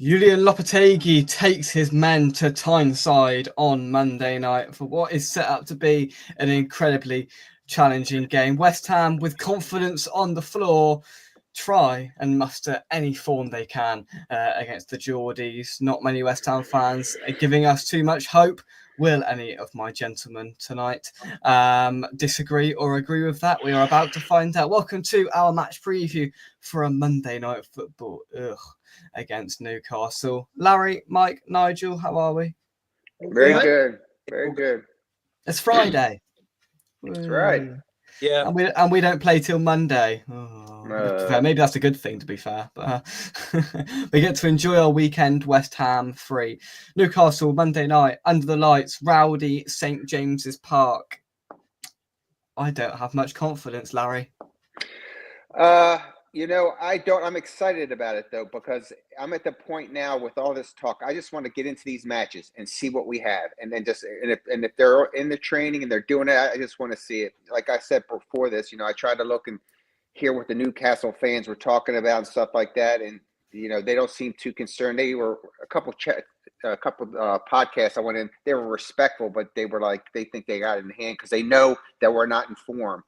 Julian Lopetegui takes his men to Tyneside on Monday night for what is set up to be an incredibly challenging game. West Ham, with confidence on the floor, try and muster any form they can against the Geordies. Not many West Ham fans are giving us too much hope. Will any of my gentlemen tonight disagree or agree with that? We are about to find out. Welcome to our match preview for a Monday night football against Newcastle. Larry, Mike, Nigel, how are we? Very good. Very good. It's Friday. That's right. Yeah. And we don't play till Monday. Maybe that's a good thing, to be fair. But we get to enjoy our weekend West Ham free. Newcastle, Monday night, under the lights, rowdy St. James's Park. I don't have much confidence, Larry. I'm excited about it, though, because I'm at the point now with all this talk. I just want to get into these matches and see what we have. And then if they're in the training and they're doing it, I just want to see it. Like I said before this, I tried to look and hear what the Newcastle fans were talking about and stuff like that. And, they don't seem too concerned. They were a couple podcasts I went in, they were respectful, but they were like, they think they got it in hand because they know that we're not informed.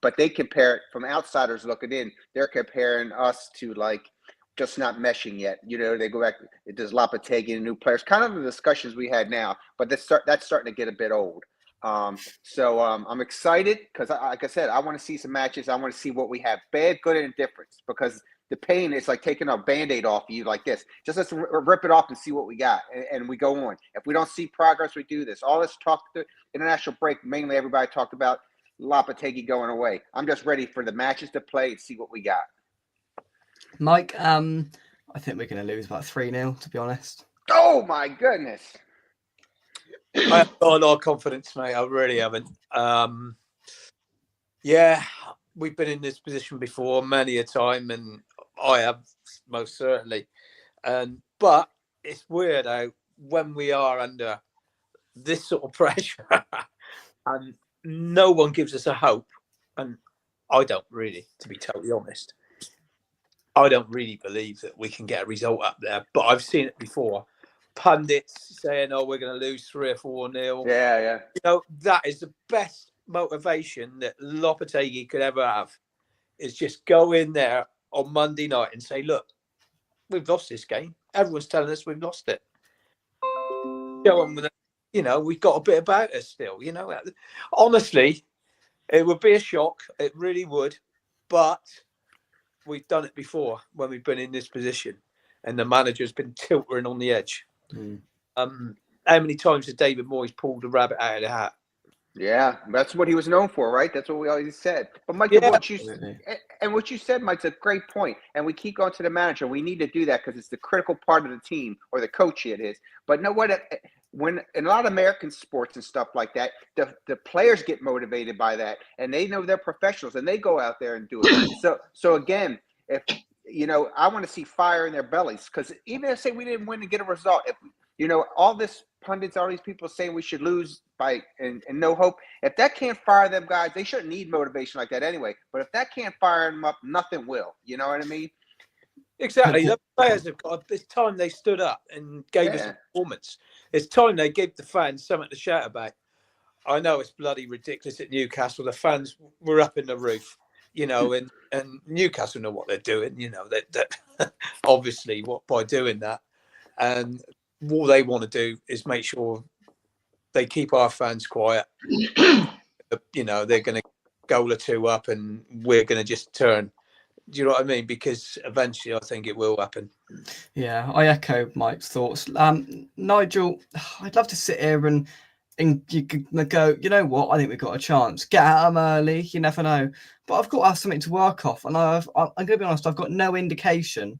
But they compare it from outsiders looking in. They're comparing us to like just not meshing yet. They go back. Does Lopetegui and new players? Kind of the discussions we had now, but that's starting to get a bit old. So I'm excited because, like I said, I want to see some matches. I want to see what we have, bad, good, and indifference. Because the pain is like taking a Band-Aid off you like this. Just let's rip it off and see what we got, and we go on. If we don't see progress, we do this. All this talk, the international break, mainly everybody talked about Lopetegui going away. I'm just ready for the matches to play and see what we got. Mike, I think we're going to lose about 3-0, to be honest. Oh, my goodness. I have got a lot of confidence, mate. I really haven't. Yeah, we've been in this position before many a time, and I have most certainly. But it's weird how when we are under this sort of pressure and no one gives us a hope, and I don't really, to be totally honest, I don't really believe that we can get a result up there. But I've seen it before. Pundits saying, "Oh, we're going to lose 3 or 4-0." Yeah. That is the best motivation that Lopetegui could ever have. Is just go in there on Monday night and say, "Look, we've lost this game. Everyone's telling us we've lost it. Go on with it. We've got a bit about us still. Honestly, it would be a shock. It really would. But we've done it before when we've been in this position, and the manager's been tilting on the edge. How many times has David Moyes pulled the rabbit out of the hat? Yeah, that's what he was known for, right? That's what we always said. But Mike, what you said, Mike's a great point. And we keep going to the manager. We need to do that because it's the critical part of the team, or the coach it is. But know what? When in a lot of American sports and stuff like that, the players get motivated by that, and they know they're professionals, and they go out there and do it. So again, if I want to see fire in their bellies, because even if say we didn't win and get a result, if all this pundits, all these people saying we should lose by and no hope, if that can't fire them guys, they shouldn't need motivation like that anyway. But if that can't fire them up, nothing will. You know what I mean? Exactly. The players have got. It's time they stood up and gave us a performance. It's time they gave the fans something to shout about. I know it's bloody ridiculous at Newcastle. The fans were up in the roof, and Newcastle know what they're doing. That obviously by doing that, and all they want to do is make sure they keep our fans quiet. They're going to goal or 2 up, and we're going to just turn. Do you know what I mean? Because eventually I think it will happen. Yeah, I echo Mike's thoughts. Nigel, I'd love to sit here and you could go, you know what, I think we've got a chance. Get at them early, you never know. But I've got to have something to work off. And I'm going to be honest, I've got no indication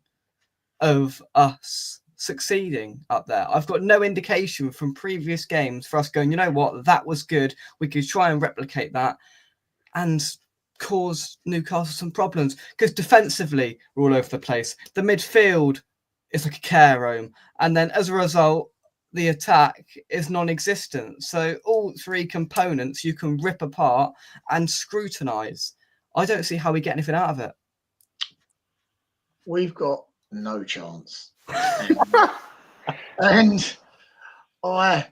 of us succeeding up there. I've got no indication from previous games for us going, you know what, that was good. We could try and replicate that. and cause Newcastle some problems, because defensively we're all over the place. The midfield is like a care home, and then as a result, the attack is non-existent. So all three components you can rip apart and scrutinise. I don't see how we get anything out of it. We've got no chance. And I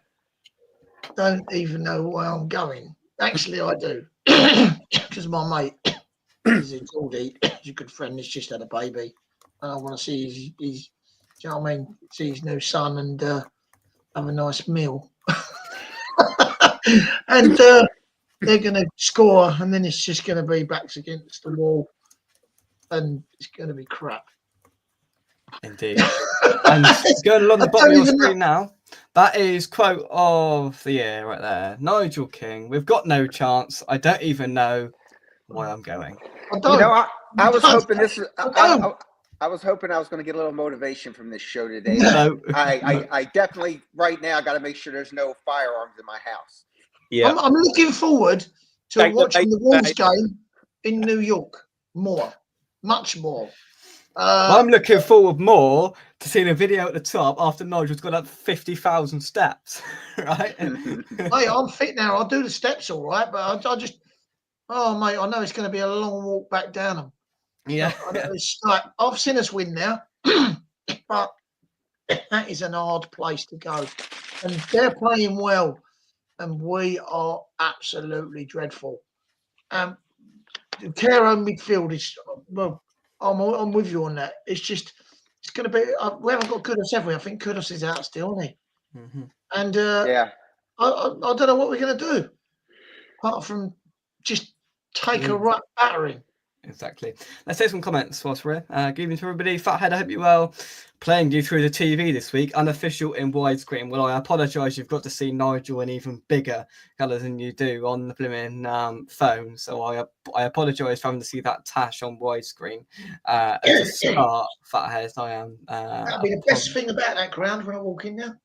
don't even know where I'm going. Actually, I do. Because my mate is in Geordie. He's a good friend. He's just had a baby. And I want to see his do you know what I mean? See his new son and have a nice meal. And they're going to score, and then it's just going to be backs against the wall, and it's going to be crap. Indeed. And going along the bottom of your screen now, that is quote of the year right there. Nigel King, we've got no chance. I don't even know where I'm going. I was hoping this was. I was hoping I was going to get a little motivation from this show today. No. I definitely right now got to make sure there's no firearms in my house. Yeah, I'm looking forward to watching the Wolves game in New York much more. I'm looking forward more to seeing a video at the top after Nigel's got up 50,000 steps, right? Mate, I'm fit now. I'll do the steps all right, but I just, mate, I know it's going to be a long walk back down them. Yeah. It's like, I've seen us win now, but that is an hard place to go. And they're playing well, and we are absolutely dreadful. The care home midfield is, well, I'm with you on that. It's just, it's going to be, we haven't got Kudus, have we? I think Kudus is out still, isn't he? Mm-hmm. And yeah, I don't know what we're going to do, apart from just take a right battering. Exactly. Let's take some comments whilst we're here. Good evening to everybody. Fathead, I hope you're well. Playing you through the TV this week, unofficial in widescreen. Well, I apologise. You've got to see Nigel in even bigger colours than you do on the blooming phone. So I apologise for having to see that tash on widescreen at the start. Fathead, I am. That'll be the best thing about that ground when I walk in there.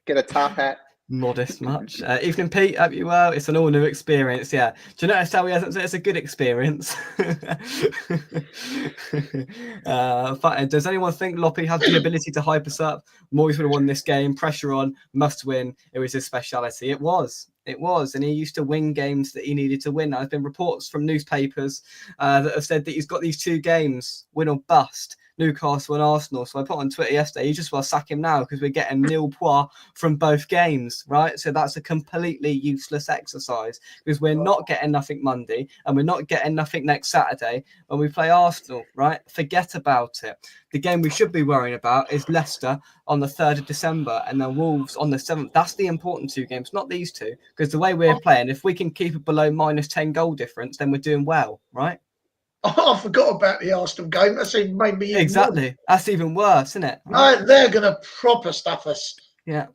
get a top hat. Modest much. Evening, Pete. Hope you well. It's an all new experience. Yeah. Do you notice how he hasn't said it's a good experience? Does anyone think Loppy has the ability to hype us up? Moyes would have won this game. Pressure on, must win. It was his speciality. It was, and he used to win games that he needed to win. There's been reports from newspapers that have said that he's got these two games, win or bust. Newcastle and Arsenal. So I put on Twitter yesterday, you just well sack him now because we're getting nil point from both games, right? So that's a completely useless exercise because we're not getting nothing Monday and we're not getting nothing next Saturday when we play Arsenal, right? Forget about it. The game we should be worrying about is Leicester on the 3rd of December and then Wolves on the 7th. That's the important two games, not these two, because the way we're playing, if we can keep it below -10 goal difference, then we're doing well, right? I forgot about the Arsenal game. That's even made me exactly. That's even worse, isn't it? Right? No, they're going to proper stuff us. Yeah.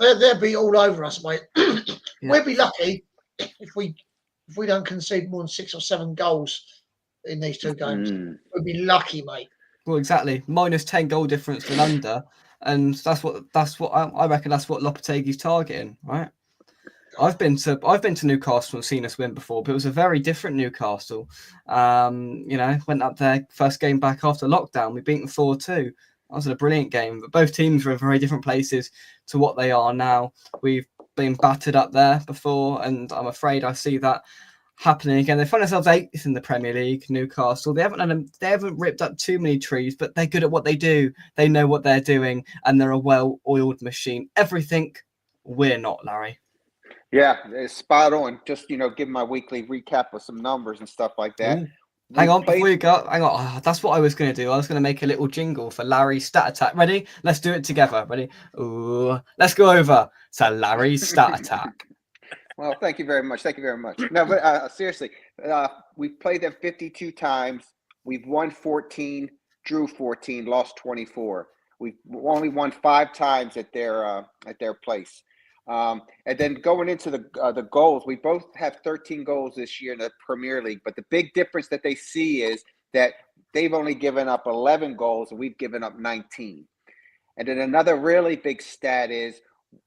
They'll be all over us, mate. Yeah. We'll be lucky if we don't concede more than 6 or 7 goals in these two games. We'll be lucky, mate. Well, exactly. -10 goal difference than under, and that's what I reckon. That's what Lopetegui's targeting, right? I've been to Newcastle and seen us win before, but it was a very different Newcastle. Went up there first game back after lockdown. We beat them 4-2. That was a brilliant game. But both teams were in very different places to what they are now. We've been battered up there before, and I'm afraid I see that happening again. They find themselves 8th in the Premier League. Newcastle. They haven't ripped up too many trees, but they're good at what they do. They know what they're doing, and they're a well-oiled machine. Everything we're not, Larry. Yeah, it's spot on. Just, give my weekly recap with some numbers and stuff like that. Hang on, before you go, hang on. Oh, that's what I was going to do. I was going to make a little jingle for Larry's stat attack. Ready? Let's do it together. Ready? Ooh, let's go over to Larry's stat attack. Well, thank you very much. No, but seriously, we've played them 52 times. We've won 14, drew 14, lost 24. We've only won 5 times at their place. And then going into the goals, we both have 13 goals this year in the Premier League. But the big difference that they see is that they've only given up 11 goals and we've given up 19. And then another really big stat is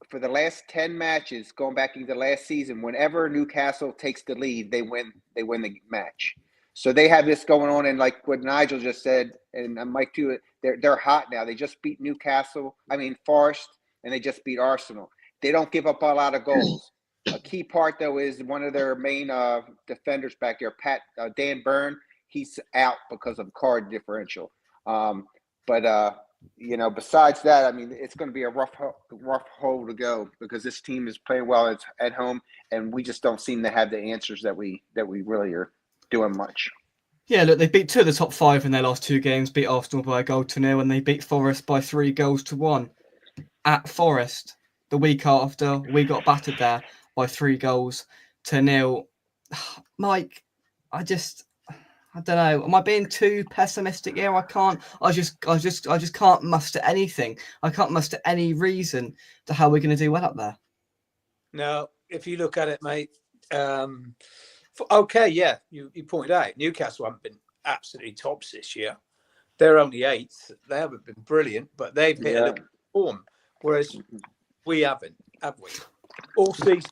for the last 10 matches, going back into last season, whenever Newcastle takes the lead, they win the match. So they have this going on, and like what Nigel just said, and Mike too, they're hot now. They just beat Forest, and they just beat Arsenal. They don't give up a lot of goals. A key part, though, is one of their main defenders back there, Dan Byrne. He's out because of card differential. Besides that, I mean, it's going to be a rough hole to go because this team is playing well at home, and we just don't seem to have the answers that we really are doing much. Yeah, look, they beat 2 of the top 5 in their last 2 games, beat Arsenal by 1-0, and they beat Forest by 3-1 at Forest. The week after, we got battered there by 3-0. Mike, I don't know. Am I being too pessimistic here? I just can't muster anything. I can't muster any reason to how we're going to do well up there. No, if you look at it, mate. Okay, yeah, you pointed out Newcastle haven't been absolutely tops this year. They're only 8th. They haven't been brilliant, but they've hit a little form, whereas we haven't, have we? All season,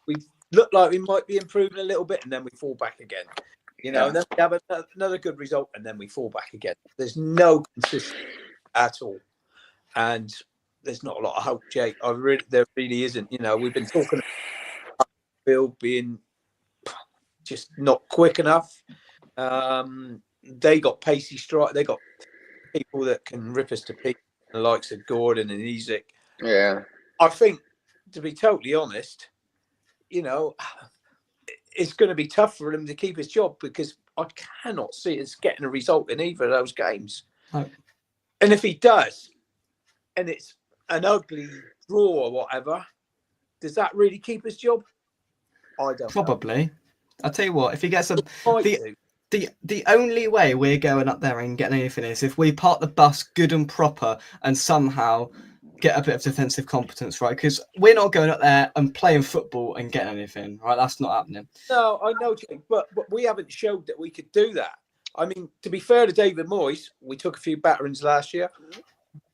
we've looked like we might be improving a little bit, and then we fall back again. And then we have another good result, and then we fall back again. There's no consistency at all, and there's not a lot of hope, Jake. There really isn't. We've been talking about Bill being just not quick enough. They got pacey strike. They got people that can rip us to pieces, the likes of Gordon and Isaac. Yeah, I think, to be totally honest, it's going to be tough for him to keep his job because I cannot see us getting a result in either of those games. No. And if he does, and it's an ugly draw or whatever, does that really keep his job? I don't Probably. know. I'll tell you what, if he gets the only way we're going up there and getting anything is if we park the bus good and proper and somehow get a bit of defensive competence, right? Because we're not going up there and playing football and getting anything, right? That's not happening. No, I know, Jake, but we haven't showed that we could do that. I mean, to be fair to David Moyes, we took a few batterings last year,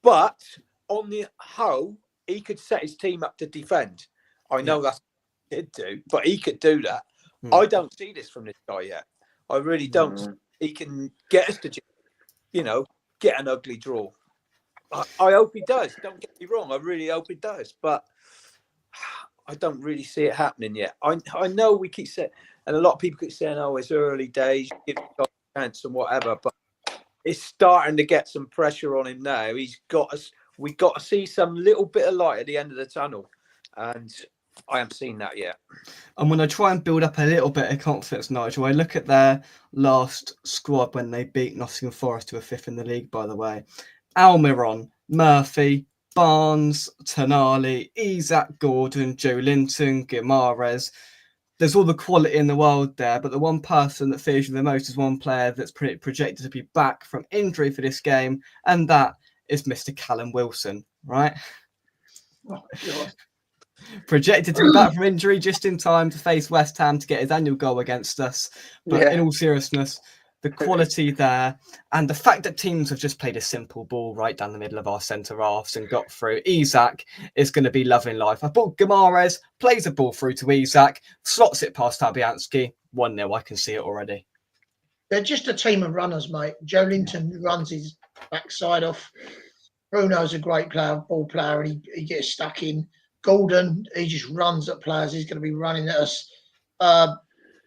but on the whole, he could set his team up to defend. I know that's what he did do, but he could do that. I don't see this from this guy yet. I really don't. He can get us to, get an ugly draw. I hope he does. Don't get me wrong. I really hope he does. But I don't really see it happening yet. I know we keep saying, and a lot of people keep saying, oh, it's early days, give him a chance and whatever. But it's starting to get some pressure on him now. We got to see some little bit of light at the end of the tunnel. And I haven't seen that yet. And when I try and build up a little bit of confidence, Nigel, I look at their last squad when they beat Nottingham Forest to a 5th in the league, by the way. Almiron, Murphy, Barnes, Tonali, Isaac, Gordon, Joe Linton, Guimaraes. There's all the quality in the world there, but the one person that fears you the most is one player that's projected to be back from injury for this game, and that is Mr. Callum Wilson, right? Oh, God. Projected to be back from injury just in time to face West Ham to get his annual goal against us. But in all seriousness, the quality there and the fact that teams have just played a simple ball right down the middle of our centre halves and got through. Isaac is going to be loving life. I thought Guimaraes plays a ball through to Isaac, slots it past Fabianski. 1-0, I can see it already. They're just a team of runners, mate. Joe Linton runs his backside off. Bruno's a great player, ball player, and he gets stuck in. Gordon, he just runs at players. He's going to be running at us.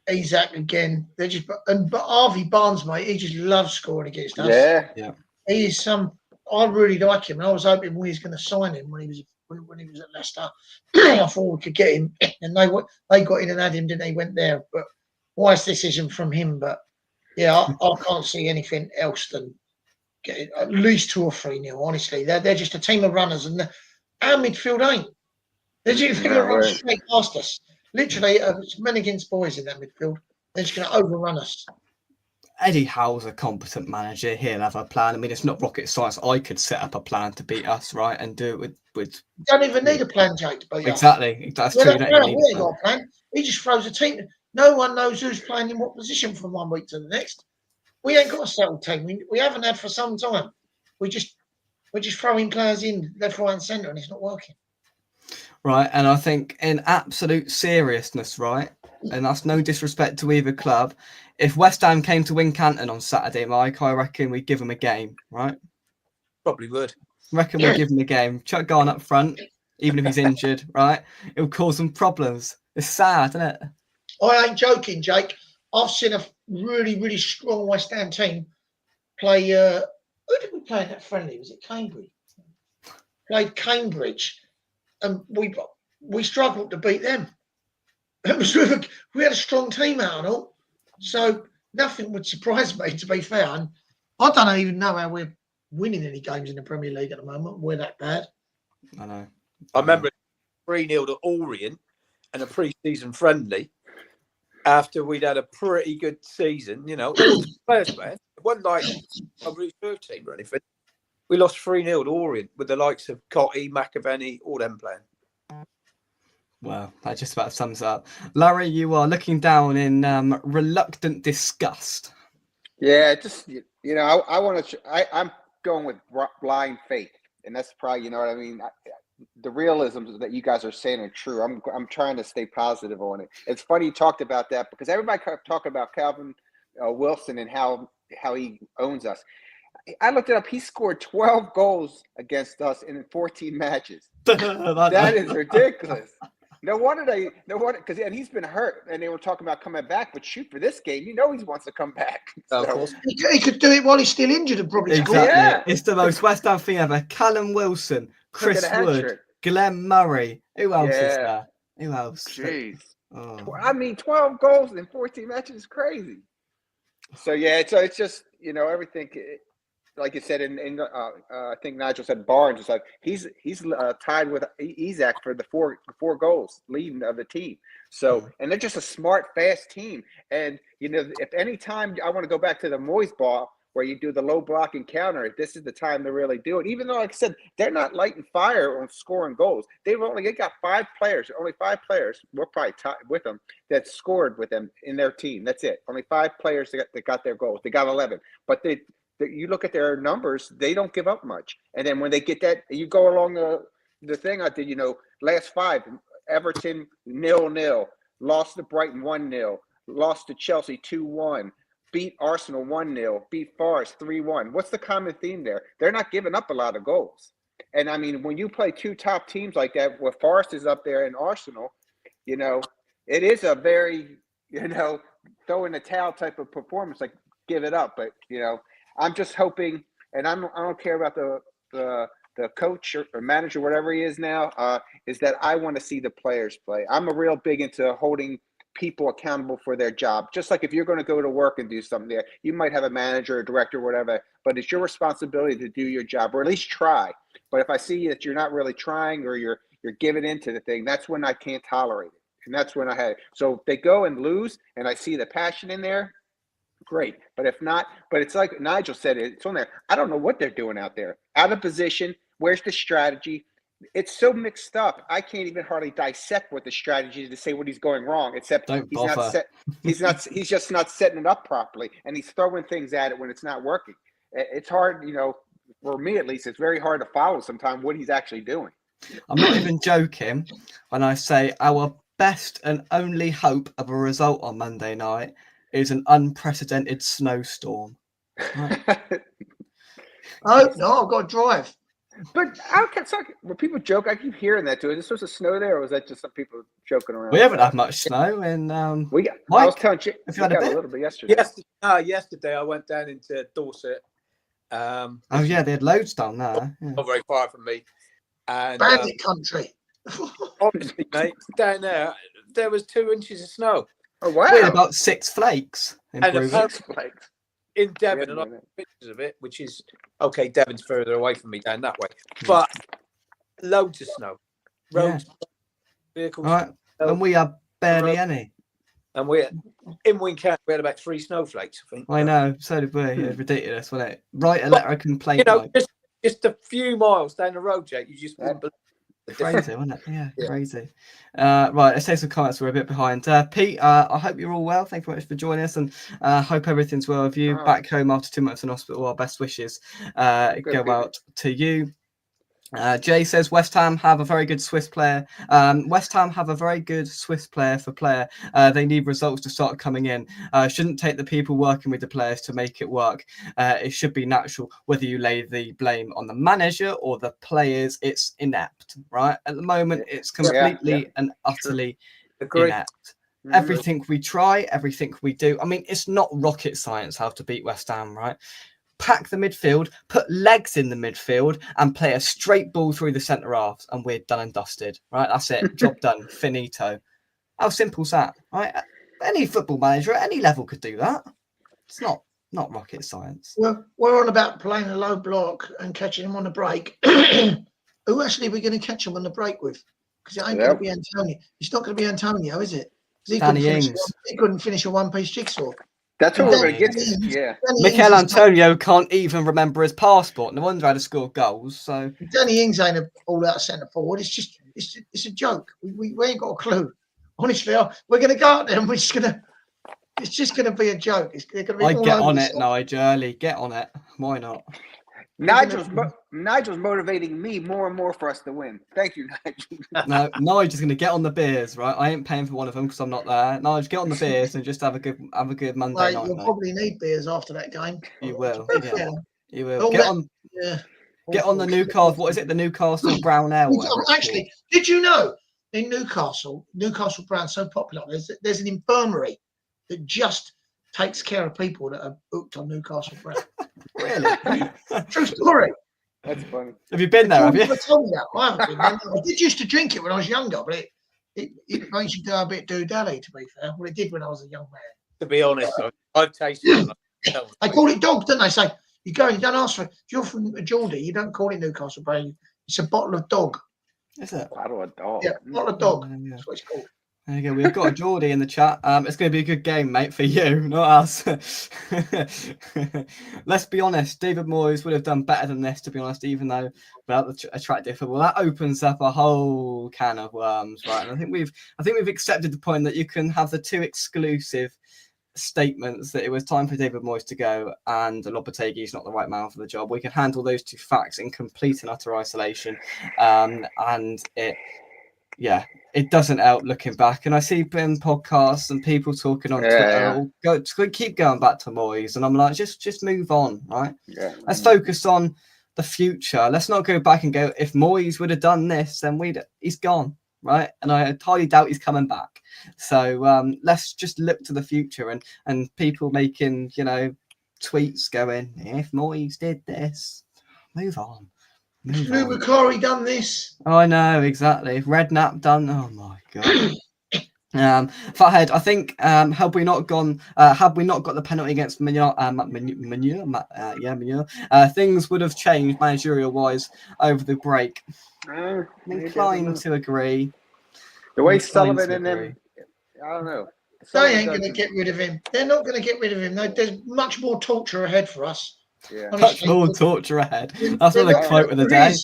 Isaac again. But Harvey Barnes, mate, he just loves scoring against us. Yeah. He is I really like him. And I was hoping we was going to sign him when he was at Leicester. I thought we could get him, and they got in and had him, didn't they? He went there, but wise decision from him. But yeah, I can't see anything else than getting at least 2 or 3-0. Honestly, they're just a team of runners, and our midfield ain't. They're just going to run straight past us. Literally, it's men against boys in that midfield. They're just going to overrun us. Eddie Howe's a competent manager. He'll have a plan. I mean, it's not rocket science. I could set up a plan to beat us, right, and do it with. You don't even need a plan, Jake, to beat us. Exactly. That's true. We ain't got a plan. He just throws a team. No one knows who's playing in what position from one week to the next. We ain't got a settled team. We haven't had for some time. We're just throwing players in left, right, and centre, and it's not working. right? And I think in absolute seriousness, right? And that's no disrespect to either club. If West Ham came to Wincanton on Saturday, Mike, I reckon we'd give them a game, right? Probably would. Reckon we'd give them a game. Chuck Garn up front, even if he's injured, right? It would cause some problems. It's sad, isn't it? I ain't joking, Jake. I've seen a really, really strong West Ham team play. Who did we play in that friendly? Was it Cambridge? Played Cambridge, and we struggled to beat them. It was we had a strong team out and all, so nothing would surprise me. To be fair, and I don't even know how we're winning any games in the Premier League at the moment. We're that bad. I know. I remember 3-0 to Orient and a pre-season friendly after we'd had a pretty good season. You know, all the players, man. It wasn't like a reserve team or anything. We lost 3-0 to Orient with the likes of Cotty, McAvenny, all them playing. Well, that just about sums it up. Larry, you are looking down in reluctant disgust. Yeah, just I want to. I'm going with blind faith, and that's probably what I mean. The realisms that you guys are saying are true. I'm trying to stay positive on it. It's funny you talked about that because everybody kept talking about Calvin Wilson and how he owns us. I looked it up. He scored 12 goals against us in 14 matches. That is ridiculous. No wonder because he's been hurt, and they were talking about coming back. But shoot, for this game, he wants to come back. Of So, course. He could do it while he's still injured and probably Exactly. score. Yeah. It's the most West Ham thing ever. Callum Wilson, Chris Took a hat Wood, trick. Glenn Murray. Who else is Yeah. there? Who else? Jeez. Oh. I mean, 12 goals in 14 matches is crazy. So yeah, it's just everything. Like you said, I think Nigel said Barnes is like he's tied with Isaac for the four goals leading of the team. So and they're just a smart, fast team. And if any time I want to go back to the Moyes ball where you do the low block and counter, this is the time to really do it. Even though, like I said, they're not lighting fire on scoring goals. They got 5 players, only 5 players. We're probably tied with them that scored with them in their team. That's it. Only 5 players that got their goals. They got 11, but you look at their numbers, they don't give up much. And then when they get that, you go along the thing I did, last 5, Everton 0-0, lost to Brighton 1-0, lost to Chelsea 2-1, beat Arsenal 1-0, beat Forest 3-1. What's the common theme there? They're not giving up a lot of goals. And I mean, when you play 2 top teams like that, where Forest is up there and Arsenal, it is a very, throw in the towel type of performance, like give it up. But, I'm just hoping, and I don't care about the coach or manager, whatever he is now, is that I want to see the players play. I'm a real big into holding people accountable for their job. Just like if you're going to go to work and do something there, you might have a manager or director or whatever, but it's your responsibility to do your job, or at least try. But if I see that you're not really trying or you're giving into the thing, that's when I can't tolerate it. And that's when I had it. So if they go and lose and I see the passion in there, great. But if not, but it's like Nigel said, it's on there. I don't know what they're doing out there. Out of position. Where's the strategy? It's so mixed up. I can't even hardly dissect what the strategy is to say what he's going wrong, except he's just not setting it up properly, and he's throwing things at it when it's not working. It's hard, for me at least, it's very hard to follow sometimes what he's actually doing. I'm not even joking when I say our best and only hope of a result on Monday night is an unprecedented snowstorm. Right? Oh no, I've got to drive. But when people joke, I keep hearing that too. Is it supposed to snow there, or was that just some people joking around? We haven't had much snow, and I was telling you, if you had a little bit yesterday. Yesterday I went down into Dorset. they had loads down there. Yeah. Not very far from me. And Bandit country. honestly, mate, down there was 2 inches of snow. Oh wow! We had about 6 flakes. In Devon, and I have pictures of it, which is okay. Devon's further away from me down that way, but loads of snow, roads, vehicles, right. And we had barely any. And we in Wincanton we had about 3 snowflakes, I think. I know, so did we. It's ridiculous, wasn't it? Write a letter of complaint. Just a few miles down the road, Jake. You just wouldn't believe. Crazy, wasn't it? Yeah, crazy. Right, let's take some comments. We're a bit behind. Pete, I hope you're all well. Thank you very much for joining us, and hope everything's well with you. Back home after 2 months in hospital. Our best wishes go out to you. Jay says West Ham have a very good Swiss player. West Ham have a very good Swiss player for player. They need results to start coming in. Shouldn't take the people working with the players to make it work. It should be natural. Whether you lay the blame on the manager or the players, it's inept, right? At the moment, it's completely and utterly inept. Everything we try, everything we do. I mean, it's not rocket science how to beat West Ham, right? Pack the midfield, put legs in the midfield, and play a straight ball through the centre halves, and we're done and dusted. Right, that's it. Job done. Finito. How simple's that? Right, any football manager at any level could do that. It's not rocket science. Well, we're on about playing a low block and catching him on the break. Who actually are we going to catch him on the break with? Because it ain't going to be Antonio. It's not going to be Antonio, is it? He couldn't finish a one-piece jigsaw. That's what we're going to get to. Yeah. Mikel Antonio can't even remember his passport. No wonder how to score goals. So Danny Ings ain't all-out centre forward. It's a joke. We ain't got a clue. Honestly, we're going to go out there and it's just going to be a joke. It's going to be get on it, Nigel. Get on it. Why not? Nigel's motivating me more and more for us to win. Thank you, Nigel. No, Nigel's going to get on the beers, right? I ain't paying for one of them because I'm not there. Nigel, get on the beers and just have a good Monday night. You'll probably need beers after that game. You will. Yeah. You will. Get on the Newcastle. What is it? The Newcastle Brown Ale. Actually, did you know in Newcastle Brown's so popular? There's an infirmary that just takes care of people that are booked on Newcastle Brown. Really? True story. That's funny. Have you been there? Have you? I haven't been there. I did used to drink it when I was younger, but it makes you go a bit do-daddy, to be fair. Well, it did when I was a young man. To be honest, I've tasted it. They call it dog, don't they? Say, you go and you don't ask for it. If you're from Geordie, you don't call it Newcastle Brown. It's a bottle of dog. Is it? Bottle of dog. Yeah, bottle of dog. That's what it's called. There you go. We've got a Geordie in the chat. It's going to be a good game, mate, for you, not us. Let's be honest. David Moyes would have done better than this, to be honest, even though without the attractive football, that opens up a whole can of worms, right? And I think we've accepted the point that you can have the two exclusive statements that it was time for David Moyes to go and Lopetegui is not the right man for the job. We can handle those two facts in complete and utter isolation, and it doesn't help looking back. And I see in podcasts and people talking on Twitter, keep going back to Moyes. And I'm like, just move on, right? Yeah. Let's focus on the future. Let's not go back and go, if Moyes would have done this, then he's gone, right? And I highly doubt he's coming back. So let's just look to the future and people making, tweets going, if Moyes did this, move on. Lou McClory done this. Oh, I know, exactly. If Redknapp done, oh my god. Fathead, I think had we not got the penalty against Manure, things would have changed managerial wise over the break. I'm inclined to agree. The way Sullivan and them, I don't know. They ain't going to get rid of him. They're not going to get rid of him. There's much more torture ahead for us. Yeah. Much more torture ahead. That's not a quote of the day.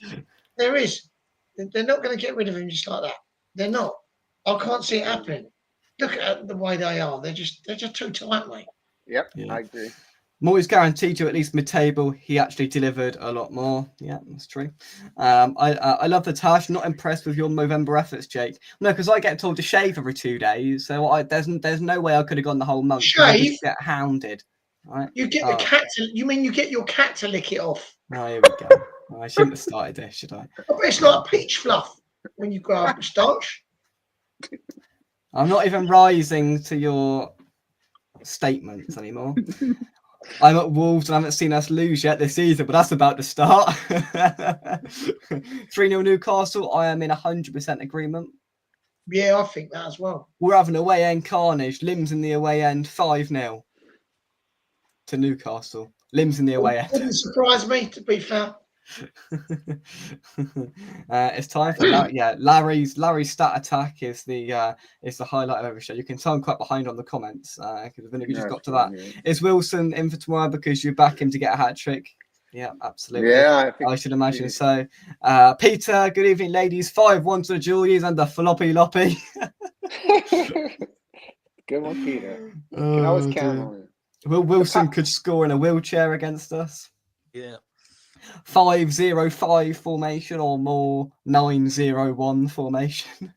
There is. They're not going to get rid of him just like that. They're not. I can't see it happening. Look at the way they are. They're just too tight, mate. Yep, yeah. I agree. Moyes guaranteed you at least mid-table. He actually delivered a lot more. Yeah, that's true. I love the Tash. Not impressed with your Movember efforts, Jake. No, because I get told to shave every 2 days. So there's no way I could have gone the whole month. Shave? I just get hounded. Right. You get the cat to. You mean you get your cat to lick it off? Oh, here we go. I shouldn't have started this, should I? But it's like peach fluff when you grow up a moustache. I'm not even rising to your statements anymore. I'm at Wolves and I haven't seen us lose yet this season, but that's about to start. 3-0 Newcastle. I am in 100% agreement. Yeah, I think that as well. We're having away end carnage. Limbs in the away end. 5-0 to Newcastle. Limbs in the away end. Wouldn't surprise me, to be fair. It's time for that. Yeah, Larry's stat attack is the highlight of every show. You can tell I'm quite behind on the comments because if you just got to that. Yeah. Is Wilson in for tomorrow because you back him to get a hat trick? Yeah, absolutely. Yeah, I should imagine so. Peter, good evening, ladies. 5-1 to the Julies and the floppy loppy. Good one, Peter. You can always count on it. Wilson could score in a wheelchair against us. Yeah. 5-0-5 formation or more 9-0-1 formation.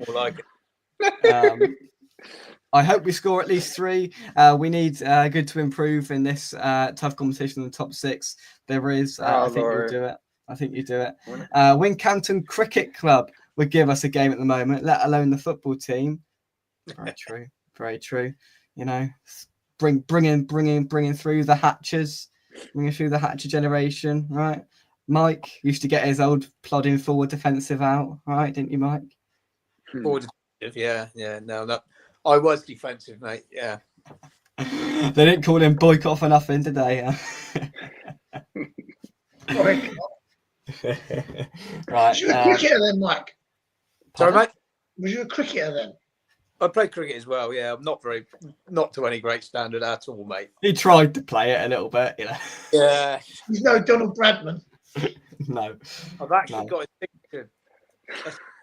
More like it. I hope we score at least 3. We need Good to improve in this tough competition in the top 6. There is. I think you'll do it. I think you do it. Wincanton Cricket Club would give us a game at the moment, let alone the football team. Very true. Very true. You know, bringing through the Hatchers, bringing through the Hatcher generation, right? Mike used to get his old plodding forward defensive out, right? Didn't you, Mike? Forward defensive, yeah. No. I was defensive, mate. Yeah. They didn't call him boycott for nothing, did they? Right. Was you a cricketer then, Mike? Sorry, mate? Was you a cricketer then? I played cricket as well, yeah. I'm not to any great standard at all, mate. He tried to play it a little bit, you know. Yeah. He's no Donald Bradman. No. I've actually got his signature.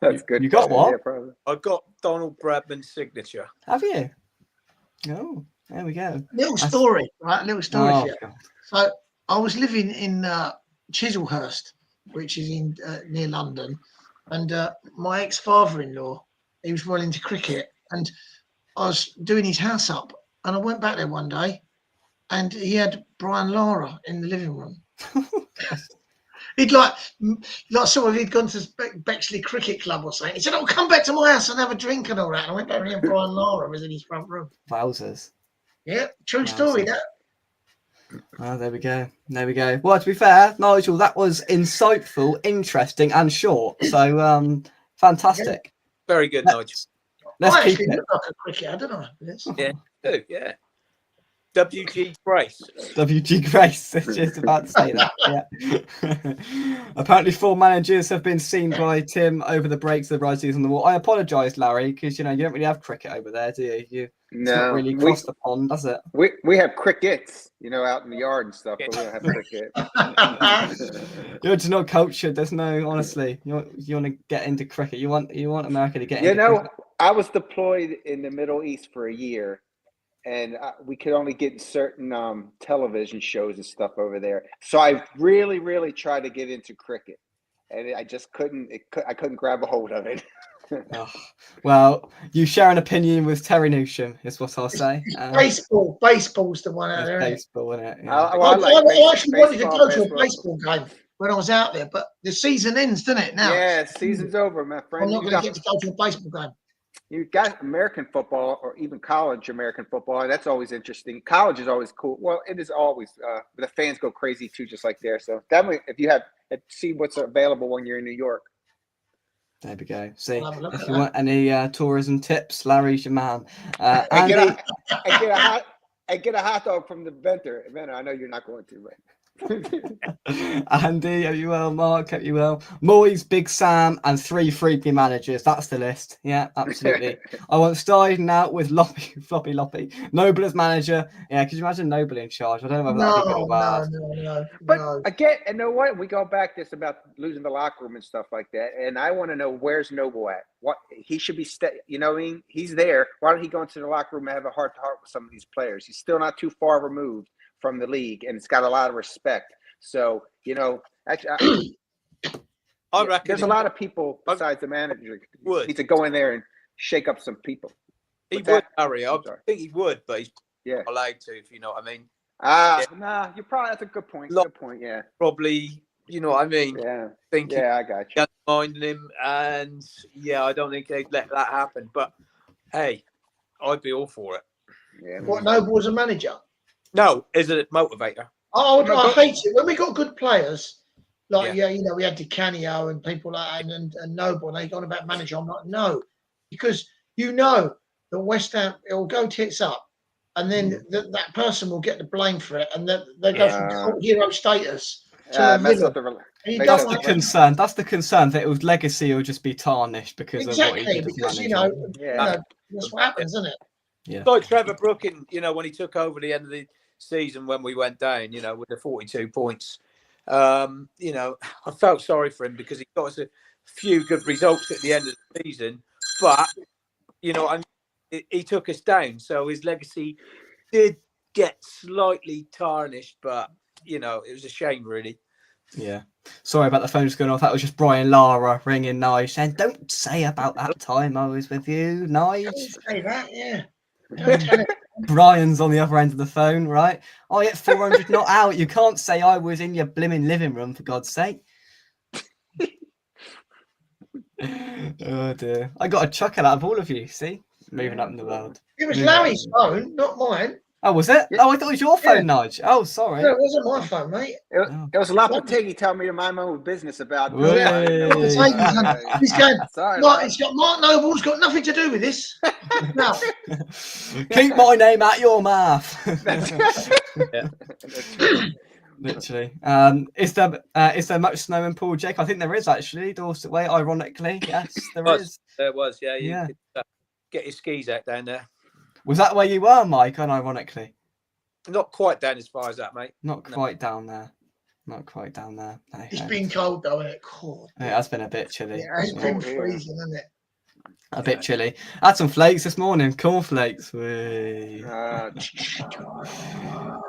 That's good. You got what? Yeah, I've got Donald Bradman's signature. Have you? Oh, there we go. Little story, right? Little story for you. God. So I was living in Chislehurst, which is in near London, and my ex-father-in-law, he was well into cricket, and I was doing his house up, and I went back there one day, and he had Brian Lara in the living room. He'd like sort of he'd gone to Bexley Cricket Club or something. He said, "Oh, come back to my house and have a drink and all that." And I went back and Brian Lara was in his front room. Wowzers. Yeah, true story. That. Oh, there we go. There we go. Well, to be fair, Nigel, that was insightful, interesting, and short. So, fantastic. Yeah. Very good, Nigel. Let's keep it. Look like a cricketer, don't I? Yes. Yeah. WG Grace. WG Grace. Just about to say that. Yeah. Apparently, 4 managers have been seen by Tim over the breaks of the Rises on the Wall. I apologise, Larry, because you don't really have cricket over there, do you? It's not really across the pond, does it? We have crickets, out in the yard and stuff, but we don't have cricket. You're just not cultured. There's no, honestly. You want to get into cricket. You want America to get into cricket. I was deployed in the Middle East for a year, and we could only get certain television shows and stuff over there. So I really, really tried to get into cricket, and I just couldn't. I couldn't grab a hold of it. Oh, well, you share an opinion with Terry Newsham, is what I'll say. Baseball's the one out there. Baseball, isn't it? Yeah. I actually wanted to go to a baseball game when I was out there, but the season ends, doesn't it? Now. Yeah, season's over, my friend. I'm not going to get to go to a baseball game. You got American football, or even college American football, and that's always interesting. College is always cool. Well, it is always. The fans go crazy too, just like there. So definitely, if you see what's available when you're in New York. There we go. See, if you want any tourism tips, Larry's your man. I get a hot dog from the banter. I know you're not going to, but. Andy, hope you well. Mark, hope you well. Moyes, Big Sam, and 3 freebie managers. That's the list. Yeah, absolutely. I want starting out with Floppy Loppy. Noble as manager. Yeah, could you imagine Noble in charge? I don't know whether that'd be good or bad. No. But again, and know what? We go back this about losing the locker room and stuff like that. And I want to know, where's Noble at? What he should be, you know what I mean? He's there. Why don't he go into the locker room and have a heart-to-heart with some of these players? He's still not too far removed from the league, and it's got a lot of respect. So, actually, I reckon there's a lot of people besides the manager need to go in there and shake up some people. He would, Harry. I think he would, but he's allowed to, if you know what I mean. That's a good point. Good point, yeah. Probably, you know what I mean? Yeah. I got you. Minding him, and I don't think they'd let that happen. But hey, I'd be all for it. Yeah. What, Noble was a manager? No, is it a motivator? Oh, I hate it when we got good players. Like we had Di Canio and people like that, and Noble, and they gone about manager. I'm like, no, because the West Ham, it will go tits up, and then that person will get the blame for it, and they go from cult hero status to mess up that's the concern. That's the concern, that it was legacy will just be tarnished because of what he did. Because that's what happens, isn't it? Yeah. Like Trevor Brooking, when he took over the end of the season when we went down, with the 42 points. I felt sorry for him because he got us a few good results at the end of the season, but he took us down, so his legacy did get slightly tarnished. But you know, it was a shame, really. Yeah. Sorry about the phone just going off. That was just Brian Lara ringing Nige saying, "Don't say about that time I was with you, Nige." Don't say that, yeah. Don't tell it. Brian's on the other end of the phone, right? I hit 400 not out. You can't say I was in your blimmin' living room, for God's sake. Oh dear. I got a chuckle out of all of you, see? Moving up in the world. It was Larry's phone, not mine. Oh, was it? Oh, I thought it was your phone, Nige. Oh, sorry. No, it wasn't my phone, mate. It was Lopetegui telling me to mind my own business about. Hey. He's going, Sorry, Mark, Mark Noble's got nothing to do with this. No. Keep my name out your mouth. Yeah. Literally. Is there much snow in Poole, Jake? I think there is actually. Dorset Way, ironically, yes, there is. There was, yeah. You Yeah. could, get your skis out down there. Was that where you were, Mike? Unironically, Not quite down as far as that, mate. not quite down there. Not quite down there. Hey, It's hey. been cold though, isn't it? Cold. It has been a bit chilly. Yeah, it's been freezing, hasn't it? A bit chilly. I had some flakes this morning. Cornflakes. Whee.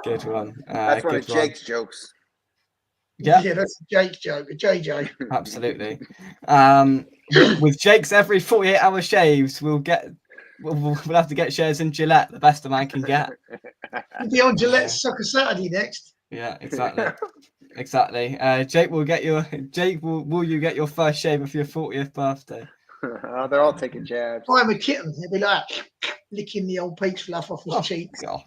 Good one. That's one of good one. Jake's jokes. Yeah, Yeah, that's a Jake's joke, a JJ. absolutely. With Jake's every 48-hour shaves, we'll have to get shares in Gillette, the best a man can get. We'll be on Gillette's Soccer Saturday next. Yeah, exactly. Exactly. Jake will get your will you get your first shave for your 40th birthday? Oh, they're all taking jabs. I'm a kitten. He'll be like licking the old peach fluff off his cheeks. God.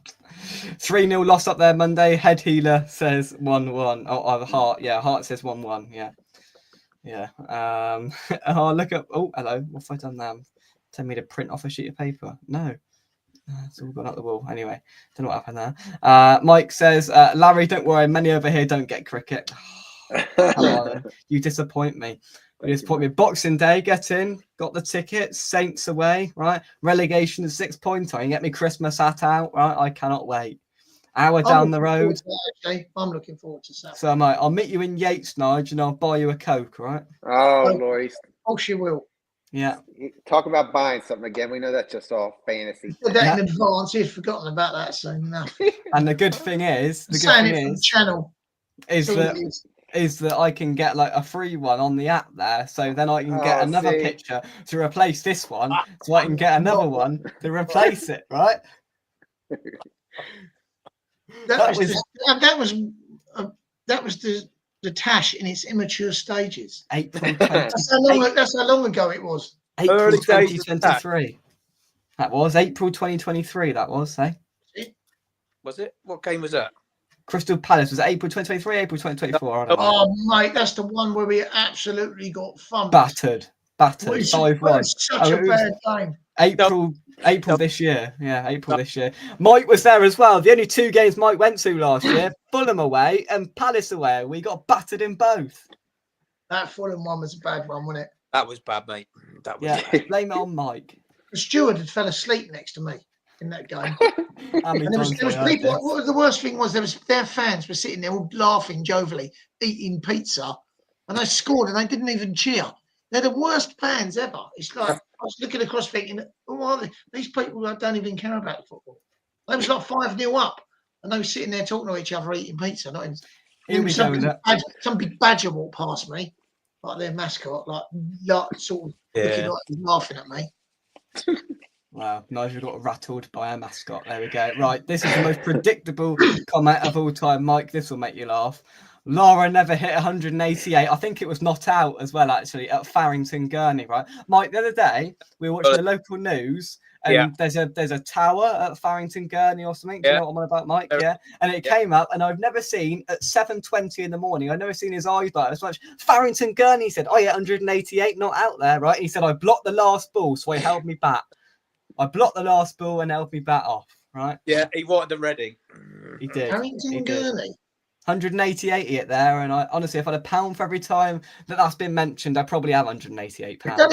3-0 loss up there Monday. Head healer says 1-1. Oh, Heart. Yeah, Heart says 1-1. Yeah. Yeah. Oh, look up. Oh, hello. What have I done now? Tell me to print off a sheet of paper. No. It's all gone up the wall. Anyway, don't know what happened there. Mike says, Larry, don't worry. Many over here don't get cricket. Come on. You disappoint me. You disappoint me. Boxing Day, get in. Got the tickets. Saints away, right? Relegation is 6 points. I can get me Christmas hat out, right? I cannot wait. Hour down the road. I'm looking forward to Saturday. So, mate, I'll meet you in Yates, Nige, and I'll buy you a Coke, right? Oh, Lord. Oh, she will. Yeah. Talk about buying something again. We know that's just all fantasy. Did that in advance. He's forgotten about that, so no. And the good thing is, channel is that I can get like a free one on the app there, so then I can get another picture to replace this one, so I can get another one to replace it, right? That was the Tash in its immature stages. April 20, that's how long ago it was. April Early days of 2023. That was April 2023. That was, Was it? What game was that? Crystal Palace. Was it April 2023, April 2024? I don't know. Oh, mate, that's the one where we absolutely got thumped. Battered. It was 5-1. such a bad game. April this year. Yeah, April this year. Mike was there as well. The only 2 games Mike went to last year, Fulham away and Palace away. We got battered in both. That Fulham one was a bad one, wasn't it? That was bad, mate. That was Blame it on Mike. The steward had fell asleep next to me in that game. And there was people. What the worst thing was, their fans were sitting there all laughing jovially, eating pizza, and they scored and they didn't even cheer. They're the worst fans ever. It's like I was looking across thinking, who are they? These people don't even care about football. They was like 5-0 up, and they were sitting there talking to each other, eating pizza. Some big badger walked past me, like their mascot, like sort of looking like he's laughing at me. Wow, Nigel got rattled by a mascot. There we go. Right, this is the most predictable comment of all time. Mike, this will make you laugh. Laura never hit 188. I think it was not out as well, actually, at Farrington Gurney, right? Mike, the other day, we were watching the local news, and there's a tower at Farrington Gurney or something. Do you know what I'm on about, Mike? Yeah. And it came up, and I've never seen, at 7:20 in the morning, I've never seen his eyes light as much. Farrington Gurney said, oh, yeah, 188, not out there, right? And he said, I blocked the last ball, so he held me back. I blocked the last ball and held me back off, right? Yeah, he wanted the Reading. He did. Farrington Gurney. 188 it there, and I honestly, if I had £1 for every time that's been mentioned, I probably have 188 pounds. It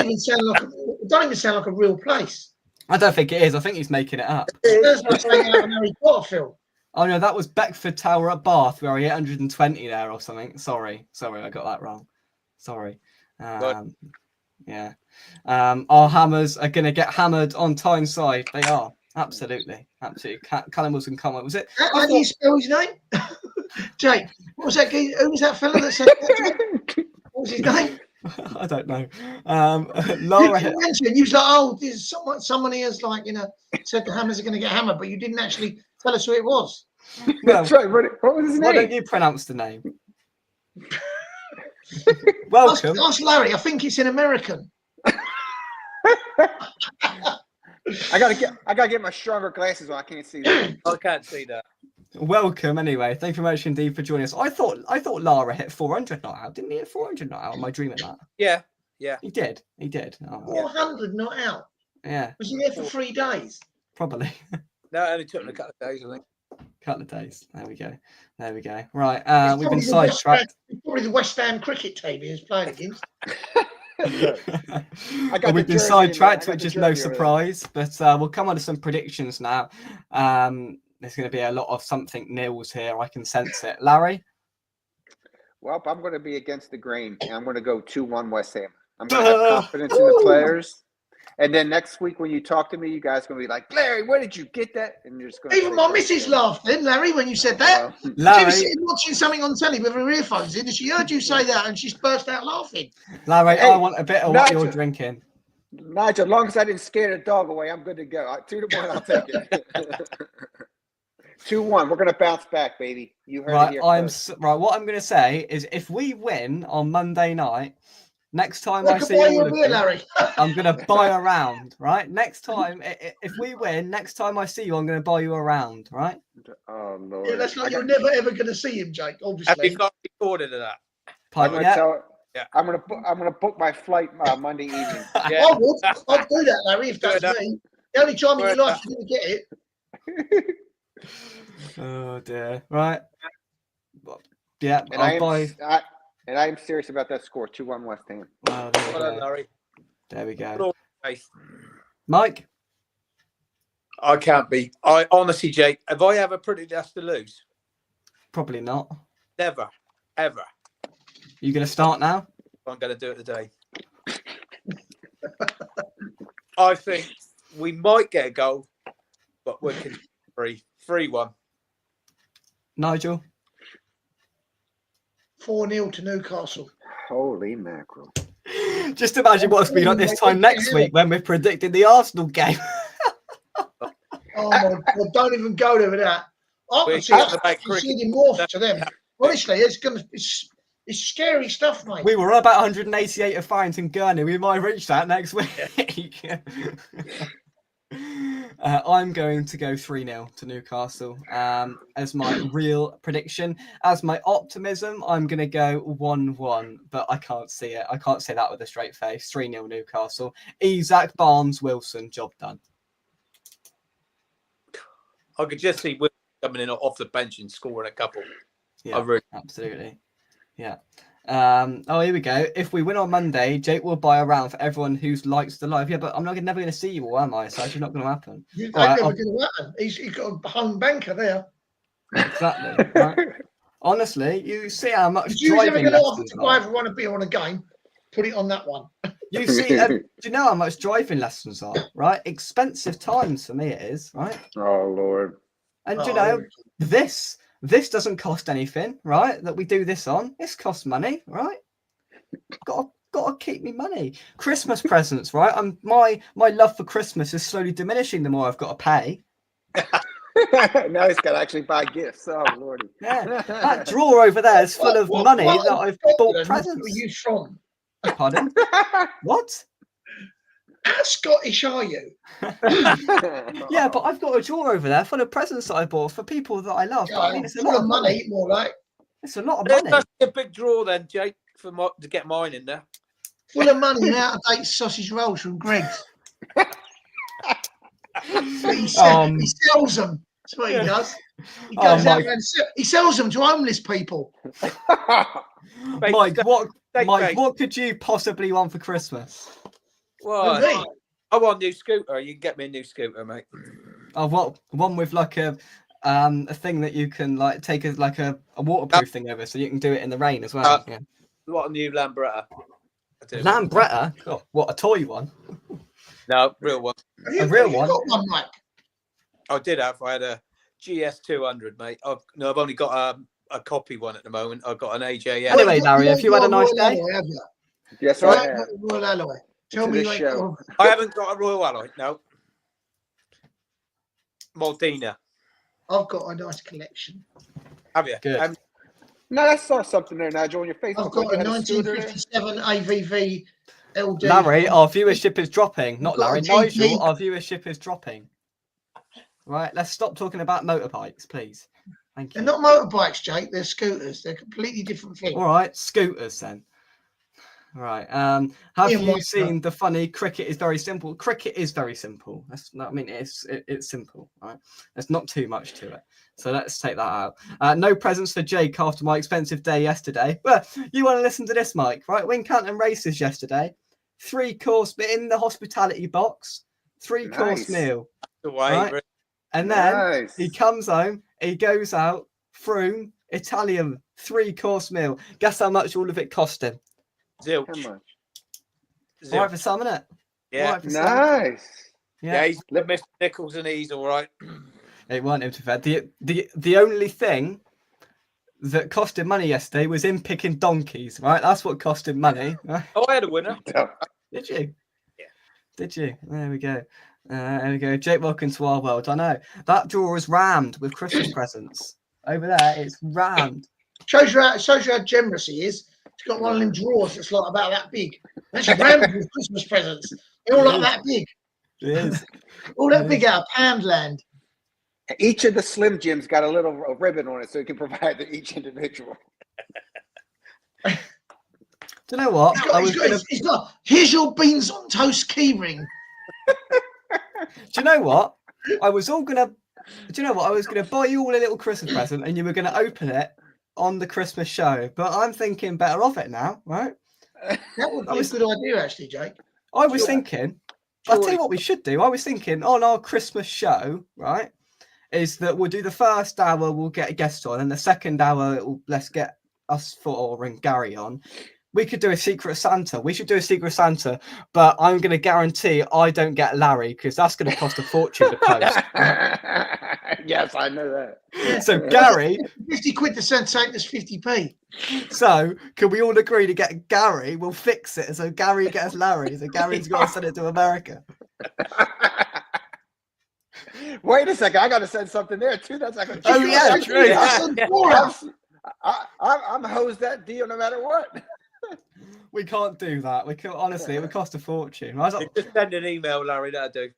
don't even sound like a real place. I don't think it is. I think he's making it up. It sounds like saying out of Harry Potter film. Oh no, that was Beckford Tower at Bath, where he hit 120 there or something. Sorry, I got that wrong. Sorry. Yeah. Our hammers are going to get hammered on Tyneside. They are. Absolutely. Callum Wilson comment. Was it? How do you spell his name? Jake, what was that? Who was that fella that said that? What was his name? I don't know. You Laura, didn't mention. You was like, oh, there's someone here's like, said the Hammers are going to get hammered, but you didn't actually tell us who it was. That's right. What was his why don't name? you pronounce the name? Welcome. Ask Larry. I think it's in American. I gotta get my stronger glasses on. I can't see that. I can't see that. Welcome anyway. Thank you very much indeed for joining us. I thought Lara hit 400 not out. Didn't he hit 400 not out? Am I dreaming that? Yeah. He did. Oh, 400 not out. yeah. Was he there for 3 days? Probably. No, it only took him a couple of days, I think. Couple of days. There we go. Right. We've been sidetracked. Probably the West Ham cricket team he was playing against. We've been sidetracked, which is no surprise. But we'll come on to some predictions now. There's going to be a lot of something nils here. I can sense it. Larry? Well, I'm going to be against the grain, and I'm going to go 2-1 West Ham. I'm going to have confidence in the players. And then next week when you talk to me, you guys are going to be like, Larry, where did you get that? And you're just going to even my missus laughed then, Larry, when you said that. Larry, she was sitting watching something on telly with her earphones in, and she heard you say that, and she burst out laughing. Larry, Hey, I want a bit of what you're drinking. Nigel, as long as I didn't scare the dog away, I'm good to go. 2-1, I'll take it. 2-1. We're going to bounce back, baby. You heard it here first. Right, what I'm going to say is if we win on Monday night, next time I see you, Larry. I'm going to buy a round, right? Next time, if we win, next time I see you, I'm going to buy you a round, right? Oh, Lord. Yeah, that's like you're never, ever going to see him, Jake, obviously. Have you got recorded of that? I'm going to book my flight Monday evening. Yeah. I would. I'd do that, Larry, if that's me. The only time in your life you're going to get it. Oh, dear. Right. Yeah, And I am serious about that score. 2-1 West Ham. Wow, there we go. Mike? I can't be. I honestly, Jake, have I ever predicted us to lose? Probably not. Never. Ever. You going to start now? I'm going to do it today. I think we might get a goal, but we're 3-1. Nigel? 4-0 to Newcastle. Holy mackerel. Just imagine what's been like this time next week when we're predicting the Arsenal game. Oh, my God. Don't even go there with that. I can see the morph to them. Honestly, it's scary stuff, mate. We were about 188 of Farrington Gurney. We might reach that next week. I'm going to go 3-0 to Newcastle as my real prediction. As my optimism, I'm going to go 1-1, but I can't see it. I can't say that with a straight face. 3-0 Newcastle. Isak, Barnes, Wilson, job done. I could just see Wilson coming in off the bench and scoring a couple. Yeah, absolutely. Yeah. Here we go. If we win on Monday, Jake will buy a round for everyone who likes the live. Yeah, but I'm never going to see you all, am I? So it's not going to happen. It's never going to happen. He's got a home banker there. Exactly. Right? Honestly, you see how much driving lessons to buy everyone a beer on a game. Put it on that one. You see, do you know how much driving lessons are? Right, expensive times for me it is. Right. Oh Lord. And you know this. This doesn't cost anything, right? That we do this on. This costs money, right? Got to keep me money. Christmas presents, right? My love for Christmas is slowly diminishing the more I've got to pay. Now he's got to actually buy gifts. Oh Lordy. Yeah, that drawer over there is full of money that I've bought presents. Where are you from? Pardon? What? How Scottish are you? Yeah, but I've got a drawer over there full of presents that I bought for people that I love. Yeah, I mean, it's a lot lot of money, more like. It's a lot of money. That's a big draw then, Jake, to get mine in there. Full of money and out-of-date sausage rolls from Greg's. He sells them. That's what he does. He goes out and he sells them to homeless people. Mike, what could you possibly want for Christmas? Well, I want a new scooter. You can get me a new scooter, mate. Oh, what one with like a thing that you can like take as like a waterproof thing over, so you can do it in the rain as well. Yeah. What a new Lambretta. Lambretta? Oh, what, a toy one? No, real one. A real one? Got one, Mike? I did have. I had a GS 200, mate. I've only got a copy one at the moment. I've got an AJF. Anyway, Larry, have you had a nice Royal day? Alloy, have you? Yes, You I ain't have. got the Royal Alloy. Tell To me this you ain't show. got. I haven't got a Royal Alloy. No. Modena. I've got a nice collection. Have you? Good. No, I saw something there, Nigel, on your Facebook. I've got You a had a scooter there? 1957 AVV LD. Larry, our viewership is dropping. Not got a Larry, GT. Nigel, our viewership is dropping. Right, let's stop talking about motorbikes, please. Thank you. They're not motorbikes, Jake. They're scooters. They're completely different things. All right, scooters then. Right. Have Yeah, you Mike, seen the funny cricket is very simple? Cricket is very simple. That's not, I mean, it's simple, right? There's not too much to it. So let's take that out. No presents for Jake after my expensive day yesterday. Well, you want to listen to this, Mike, right? Wincanton races yesterday. 3-course in the hospitality box. 3-course Nice. meal. The way. Right? And then Nice. he comes home, he goes out, Froome, Italian, 3-course meal. Guess how much all of it cost him? How Zilch. much? All right for some, isn't it? Yeah. All right for some. Nice. Yeah, he's Mr. Nichols and he's all right. It wasn't him, to be fair. The only thing that cost him money yesterday was him picking donkeys, right? That's what cost him money. Right? Oh, I had a winner. Did you? Yeah. Did you? There we go. There we go. Jake, welcome to our world. I know. That drawer is rammed with Christmas presents. Over there, it's rammed. Shows you how generous he is. He's got one of them drawers that's like about that big. That's rammed with Christmas presents. They're all like that big. It is. All that big out of Poundland. Each of the Slim Jims got a little ribbon on it so you can provide to each individual. Do you know what? He's got, here's your beans on toast keyring. Do you know what? I was gonna buy you all a little Christmas present and you were gonna open it on the Christmas show, but I'm thinking better of it now, right? That would be a good idea, actually, Jake. I was thinking, I'll tell you what we should do. I was thinking on our Christmas show, right, is that we'll do the first hour, we'll get a guest on, and the second hour, let's get us four and Gary on. We could do a Secret Santa. We should do a Secret Santa, but I'm going to guarantee I don't get Larry because that's going to cost a fortune to post. Yes, I know that. So Gary, 50 quid to send take us 50p. so can we all agree to get Gary? We'll fix it. So Gary gets Larry. So Gary's got to send it to America. Wait a second, I got to send something there too. That's not going to. Oh yeah, true. I'm hosed that deal no matter what. We can't do that. We can't. Honestly, it would cost a fortune. Just send an email, Larry. That'll do.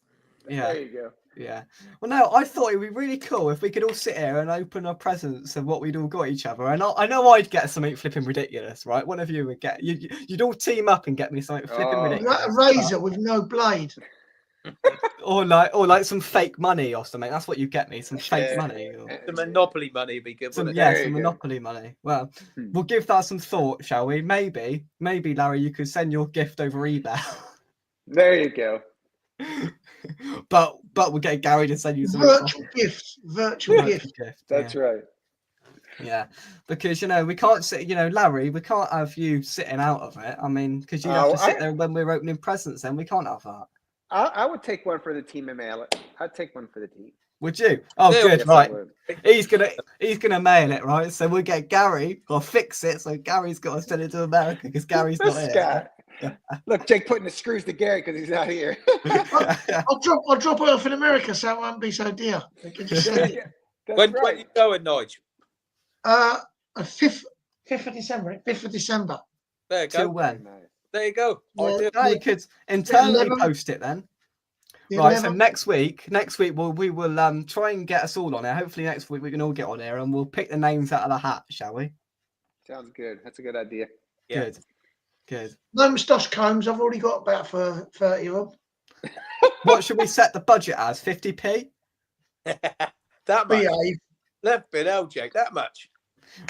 Yeah. There you go. Yeah. Well, no, I thought it would be really cool if we could all sit here and open our presents of what we'd all got each other. And I know I'd get something flipping ridiculous, right? One of you would get. You'd all team up and get me something flipping ridiculous. A razor with no blade. Or like some fake money or something. That's what you get me. Some fake money. Or... The Monopoly money would be good. Some Wouldn't it? Monopoly money. Well, we'll give that some thought, shall we? Maybe, Larry, you could send your gift over eBay. There you go. but we'll get Gary to send you some virtual gift. That's right. Yeah, because we can't sit. Larry, we can't have you sitting out of it. I mean, because you have to sit there when we're opening presents. Then we can't have that. I would take one for the team and mail it. I'd take one for the team. Would you? Oh, Yeah, good. Yes, Right. I would. He's gonna mail it, right? So we'll get Gary or fix it. So Gary's got to send it to America because Gary's not This here. guy. Look, Jake putting the screws to Gary because he's not here. I'll drop it off in America so it won't be so dear. They can just send it. When you going, Nigel? 5th of December. 5th of December. There you Till go. when? There you go. Yeah. No, you could internally 11. post it then. The Right, so 11th. next week we will try and get us all on here. Hopefully next week we can all get on here and we'll pick the names out of the hat, shall we? Sounds good. That's a good idea. Yeah. Good. No moustache combs. I've already got about for 30 of them. What should we set the budget as? 50p? That much. Behave. Left bit, Jake. That much.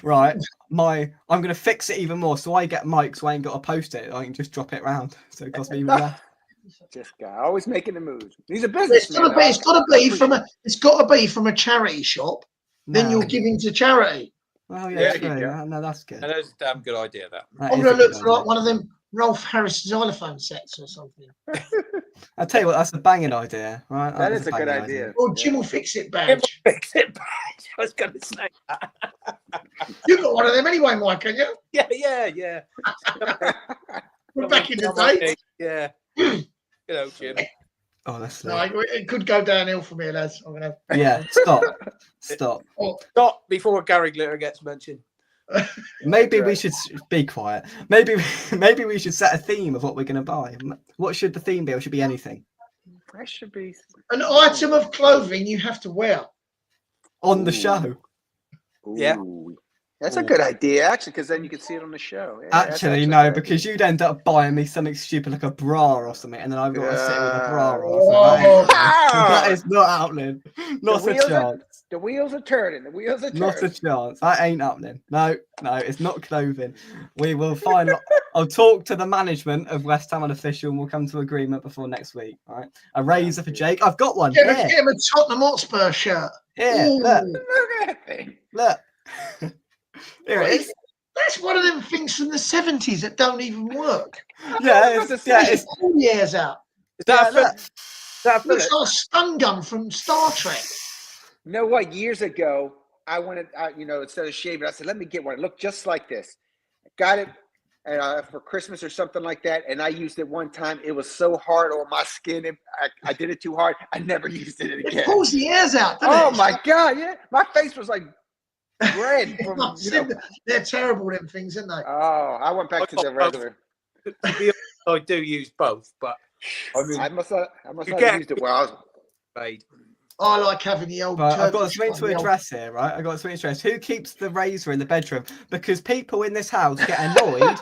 Right. I'm gonna fix it even more so I get Mike so I ain't got to post it. I can just drop it round. So it costs me even less. This guy always making the moves. He's a It's businessman. got to be from a charity shop. Then No. you're giving to charity. Well, There yeah, you true. go. No, that's good. And that's a damn good idea, that. That I'm is going a to look good for like idea. one of them Rolf Harris xylophone sets or something. I'll tell you what, that's a banging idea, right? That is a good banging idea. Or Jim will fix it badge. Fix it, badge. I was going to say that. You got one of them anyway, Mike, haven't you? Yeah. We're back in the day. Yeah. You know, Jim. Honestly. No, it could go downhill from here, lads. I'm gonna. Yeah, stop. Stop before Gary Glitter gets mentioned. Maybe we should be quiet. Maybe we should set a theme of what we're going to buy. What should the theme be? Or should it be anything? That should be An item of clothing you have to wear on the show. Yeah. That's a good idea, actually, because then you can see it on the show. Yeah, actually, no, because you'd end up buying me something stupid like a bra or something, and then I've got to sit with a bra or something. That is not happening. Not a chance. The wheels are turning. Not a chance. That ain't happening. No, it's not clothing. We will find. I'll talk to the management of West Ham Unofficial, and we'll come to agreement before next week. All right. A razor for Jake. I've got one. Get him a Tottenham Hotspur shirt. Here, look. Look at that thing. Look. Here it is. That's one of them things from the 70s that don't even work. Yeah, it's all the airs out. Is that looks like a stun gun from Star Trek. You know what? Years ago, I wanted, instead of shaving, I said, let me get one. It looked just like this. Got it for Christmas or something like that, and I used it one time. It was so hard on my skin. I did it too hard. I never used it again. It pulls the airs out, doesn't it? Oh, my God, yeah. My face was like red. They're terrible, them things, aren't they? Oh, I went back to the regular. I do use both, but I must not have used it while I was paid. I like having the old. But I've got something to address here, right? I've got something to address. Who keeps the razor in the bedroom? Because people in this house get annoyed.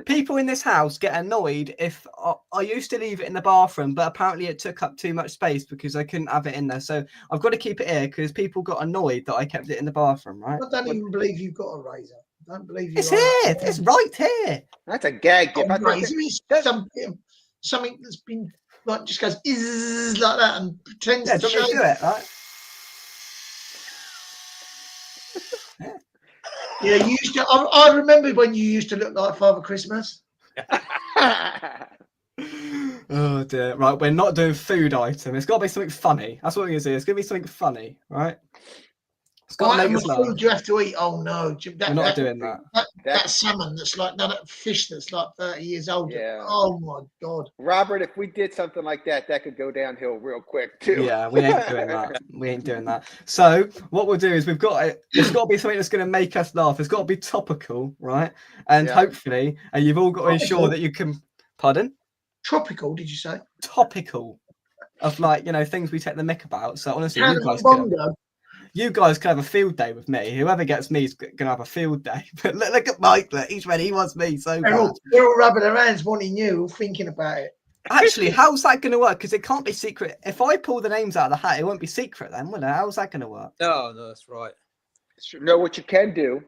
People in this house get annoyed if I used to leave it in the bathroom, but apparently it took up too much space because I couldn't have it in there. So I've got to keep it here because people got annoyed that I kept it in the bathroom, right? I don't even believe you've got a razor. I don't believe you. It's here. It's right here. That's a gag. Something that's been like just goes like that and pretends to do it, right? Yeah, you used to. I remember when you used to look like Father Christmas. Oh dear. Right, we're not doing food item. It's got to be something funny. That's what we're going to do. It's going to be something funny, right? It's got to make us laugh. Food you have to eat. Oh no, we're not doing that. That salmon that's like that fish that's like 30 years old. Yeah. Oh my God, Robert, if we did something like that, that could go downhill real quick too. Yeah, we ain't doing that. We ain't doing that. So what we'll do is it's got to be something that's going to make us laugh. It's got to be topical, right? And hopefully, and you've all got to ensure that you can. Pardon? Tropical? Did you say? Topical, of things we take the mick about. So honestly, you guys can have a field day with me. Whoever gets me is going to have a field day. But look at Mike. Look, he's ready. He wants me so bad. We're all rubbing our hands wanting you, all thinking about it. Actually, how's that going to work? Because it can't be secret. If I pull the names out of the hat, it won't be secret then, will it? How's that going to work? No, that's right. No, what you can do,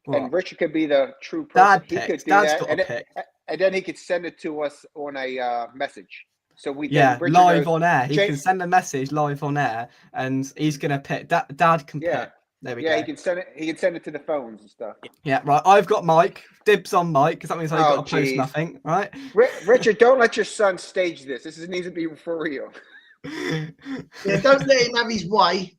and Richard could be the true person. Dad picks. He could do Dad's that, got a pick. And then he could send it to us on a message. So live on air. He can send a message live on air, and he's gonna pick. Dad can pick. There we go. Yeah, he can send it. He can send it to the phones and stuff. Yeah, right. I've got Mike. Dibs on Mike, because that means I've got to post nothing, right? Richard, don't let your son stage this. This needs to be for real. Yeah, don't let him have his way.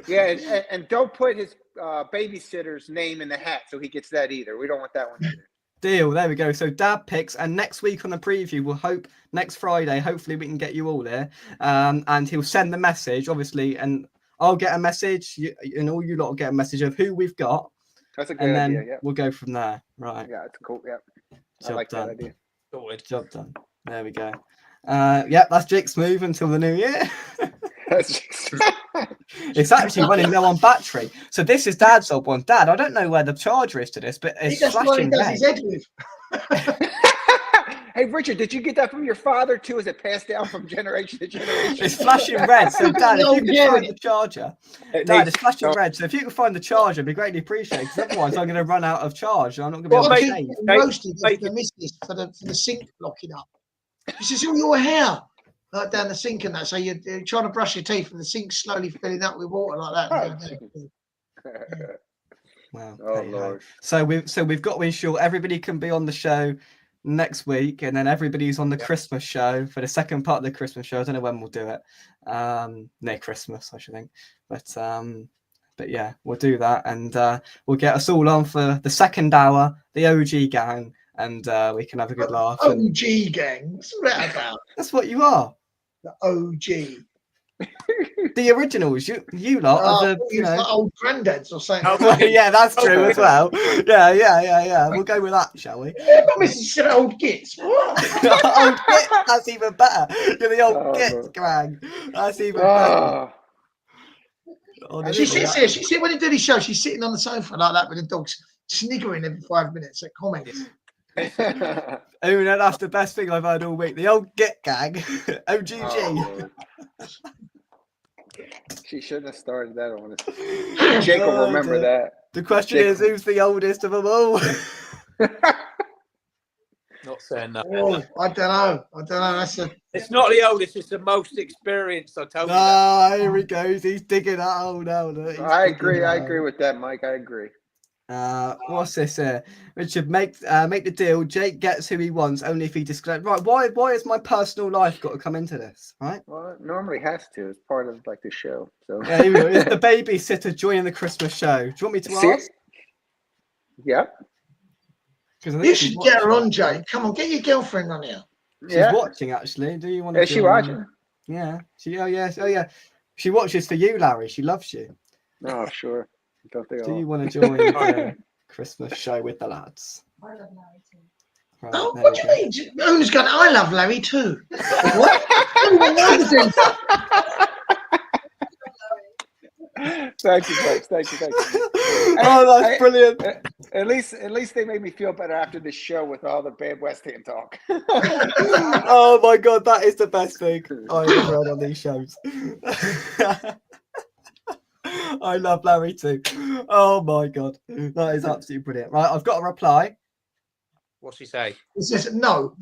Yeah, and don't put his babysitter's name in the hat so he gets that either. We don't want that one either. Deal. There we go. So Dad picks, and next week on the preview, we'll hope next Friday. Hopefully, we can get you all there. And he'll send the message, obviously, and I'll get a message, and all you lot will get a message of who we've got. That's a good idea. Yeah, we'll go from there. Right. Yeah, it's cool. Yeah, Job I like done. that idea. Job done. There we go. That's Jake's move until the new year. It's actually running low on battery. So this is Dad's old one. Dad, I don't know where the charger is to this, but it's flashing red. Hey, Richard, did you get that from your father too? Is it passed down from generation to generation? It's flashing red. So Dad, if you can find the charger. Dad, it's flashing red. So if you can find the charger, it'd be greatly appreciated. Because otherwise I'm going to run out of charge. I'm not going to be able to change. Roasted the missus for the sink locking up. This is all your hair. Like down the sink and that. So you're trying to brush your teeth and the sink's slowly filling up with water like that. Wow. Oh, Lord. So we've got to ensure everybody can be on the show next week, and then everybody's on the Christmas show for the second part of the Christmas show. I don't know when we'll do it. Near Christmas, I should think. But But yeah, we'll do that, and we'll get us all on for the second hour, the OG gang, and we can have a good laugh. OG gang. What's that about? That's what you are. The OG. The originals. You lot are the, you know, like old granddads or something. Yeah, that's true as well. Yeah. We'll go with that, shall we? Yeah, but Mrs. said old gits. Old git, that's even better. You're the old git, gang. That's even better. She sits here. She sits when he did his show. She's sitting on the sofa like that with the dogs, sniggering every 5 minutes at comments. Una, that's the best thing I've heard all week. The old git gang, OGG. She shouldn't have started that on us. Jake will remember that. The question is, who's the oldest of them all? Not saying that. Oh, I don't know. It's not the oldest. It's the most experienced. I told you. Ah, here he goes. He's digging that hole now. I agree with that, Mike. I agree. What's this here? Richard, make the deal. Jake gets who he wants, only if he discloses. Right, why has my personal life got to come into this? Right. Well, it normally has to. It's part of like the show. So yeah, is the babysitter joining the Christmas show? Do you want me to ask? Yep. You should get her on, Jake. Come on, get your girlfriend on here. She's watching, actually. Do you want to? Is she watching? Yeah. Oh yeah. She watches for you, Larry. She loves you. Oh, sure. Don't they all? Do you want to join the Christmas show with the lads? I love Larry too. Right, oh, what do you mean? Who's going? I love Larry too. What? Thank you, folks. Thank you. Oh, that's brilliant. At least they made me feel better after this show with all the bad West Ham talk. Oh my God, that is the best thing I've ever heard on these shows. I love Larry too. Oh my God, that is absolutely brilliant. Right, I've got a reply. What's he say? He says no.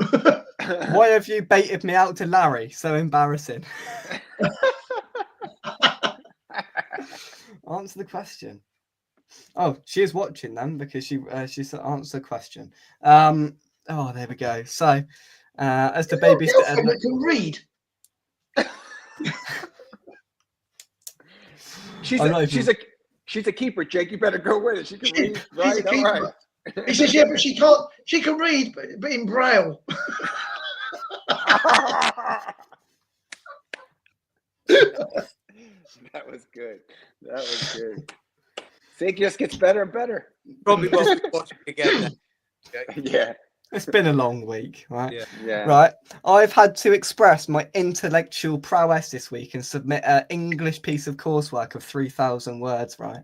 Why have you baited me out to Larry? So embarrassing. Answer the question. Oh, she is watching them because she answered the question. Oh, there we go. So, as the baby's can read. She's a keeper, Jake. You better go with it. She can read, right? All right. He says, yeah, but she can't. She can read, but in braille. That was good. See, it just gets better and better. Probably won't be watching again. Yeah. It's been a long week, right? Yeah. Right. I've had to express my intellectual prowess this week and submit an English piece of coursework of 3,000 words, right?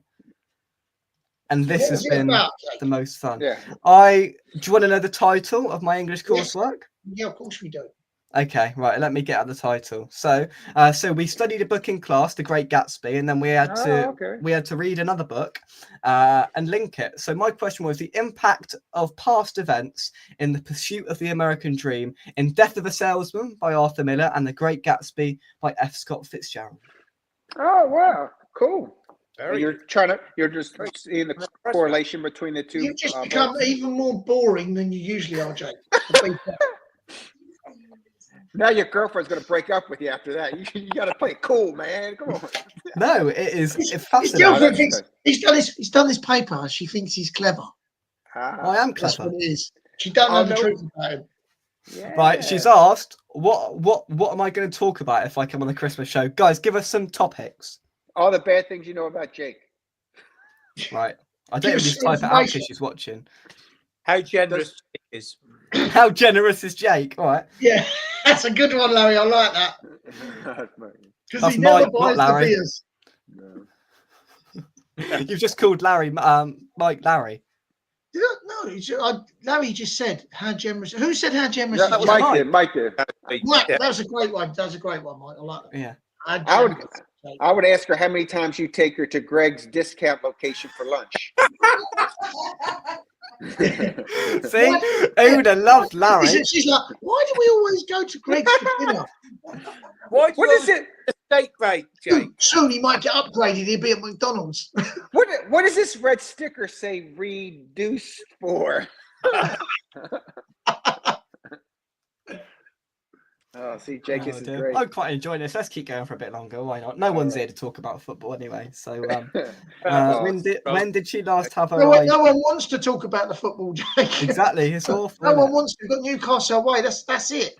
And this has been the most fun. Yeah. Do you want to know the title of my English coursework? Yeah, of course we do. Okay, right. Let me get out the title. So we studied a book in class, The Great Gatsby, and then we had to read another book and link it. So my question was the impact of past events in The Pursuit of the American Dream, in Death of a Salesman by Arthur Miller, and The Great Gatsby by F. Scott Fitzgerald. Oh wow, cool. You're just Very seeing the correlation between the two. You've just become even more boring than you usually are, Jake. Now your girlfriend's going to break up with you after that. You got to play it cool, man. Come on. No, it's His fascinating. girlfriend thinks he's done this paper. She thinks he's clever. I am That's clever. what it is. She don't know the truth about him. Yeah. Right, she's asked, what am I going to talk about if I come on the Christmas show? Guys, give us some topics. All the bad things you know about Jake. Right. I don't even just type it out because she's watching. How generous Jake is. How generous is Jake? All right. Yeah, that's a good one, Larry. I like that. Because he never buys the beers. No. You've just called Larry, Mike Larry. No, Larry just said how generous. Who said how generous? Yeah, Mike did. Mike, that was a great one. That was a great one, Mike. I like that. Yeah. I would ask her how many times you take her to Greg's discount location for lunch. See, Una loves Larry. She's like, why do we always go to Greg's for dinner? What is it? Steak rate, Jake. Soon he might get upgraded. He'll be at McDonald's. What does this red sticker say reduced for? Oh, see, Jake, Oh, this is dear. great. I'm quite enjoying this. Let's keep going for a bit longer. Why not? No one's right. here to talk about football anyway. So, Oh, when did she last have her No, eye? no one wants to talk about the football, Jake. Exactly, it's awful. No isn't one it? wants to. We've got Newcastle away. That's it.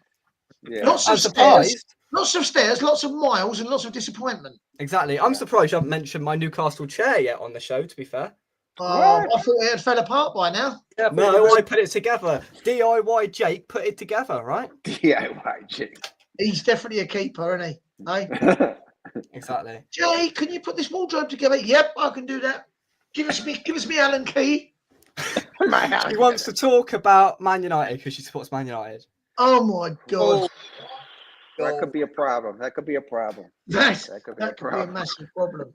yeah. Lots I'm of stairs, surprised. lots of miles, and lots of disappointment. Exactly. I'm surprised you haven't mentioned my Newcastle chair yet on the show, to be fair. I What? thought it had fell apart by now. Yeah, No, I put it together. DIY Jake put it together, right? DIY, Jake. He's definitely a keeper, isn't he? Hey? Exactly. Jay, can you put this wardrobe together? Yep, I can do that. Give us me Allen Key. She wants to talk about Man United because she supports Man United. Oh my God. That could be a problem. That could be a problem. That That could be a massive problem.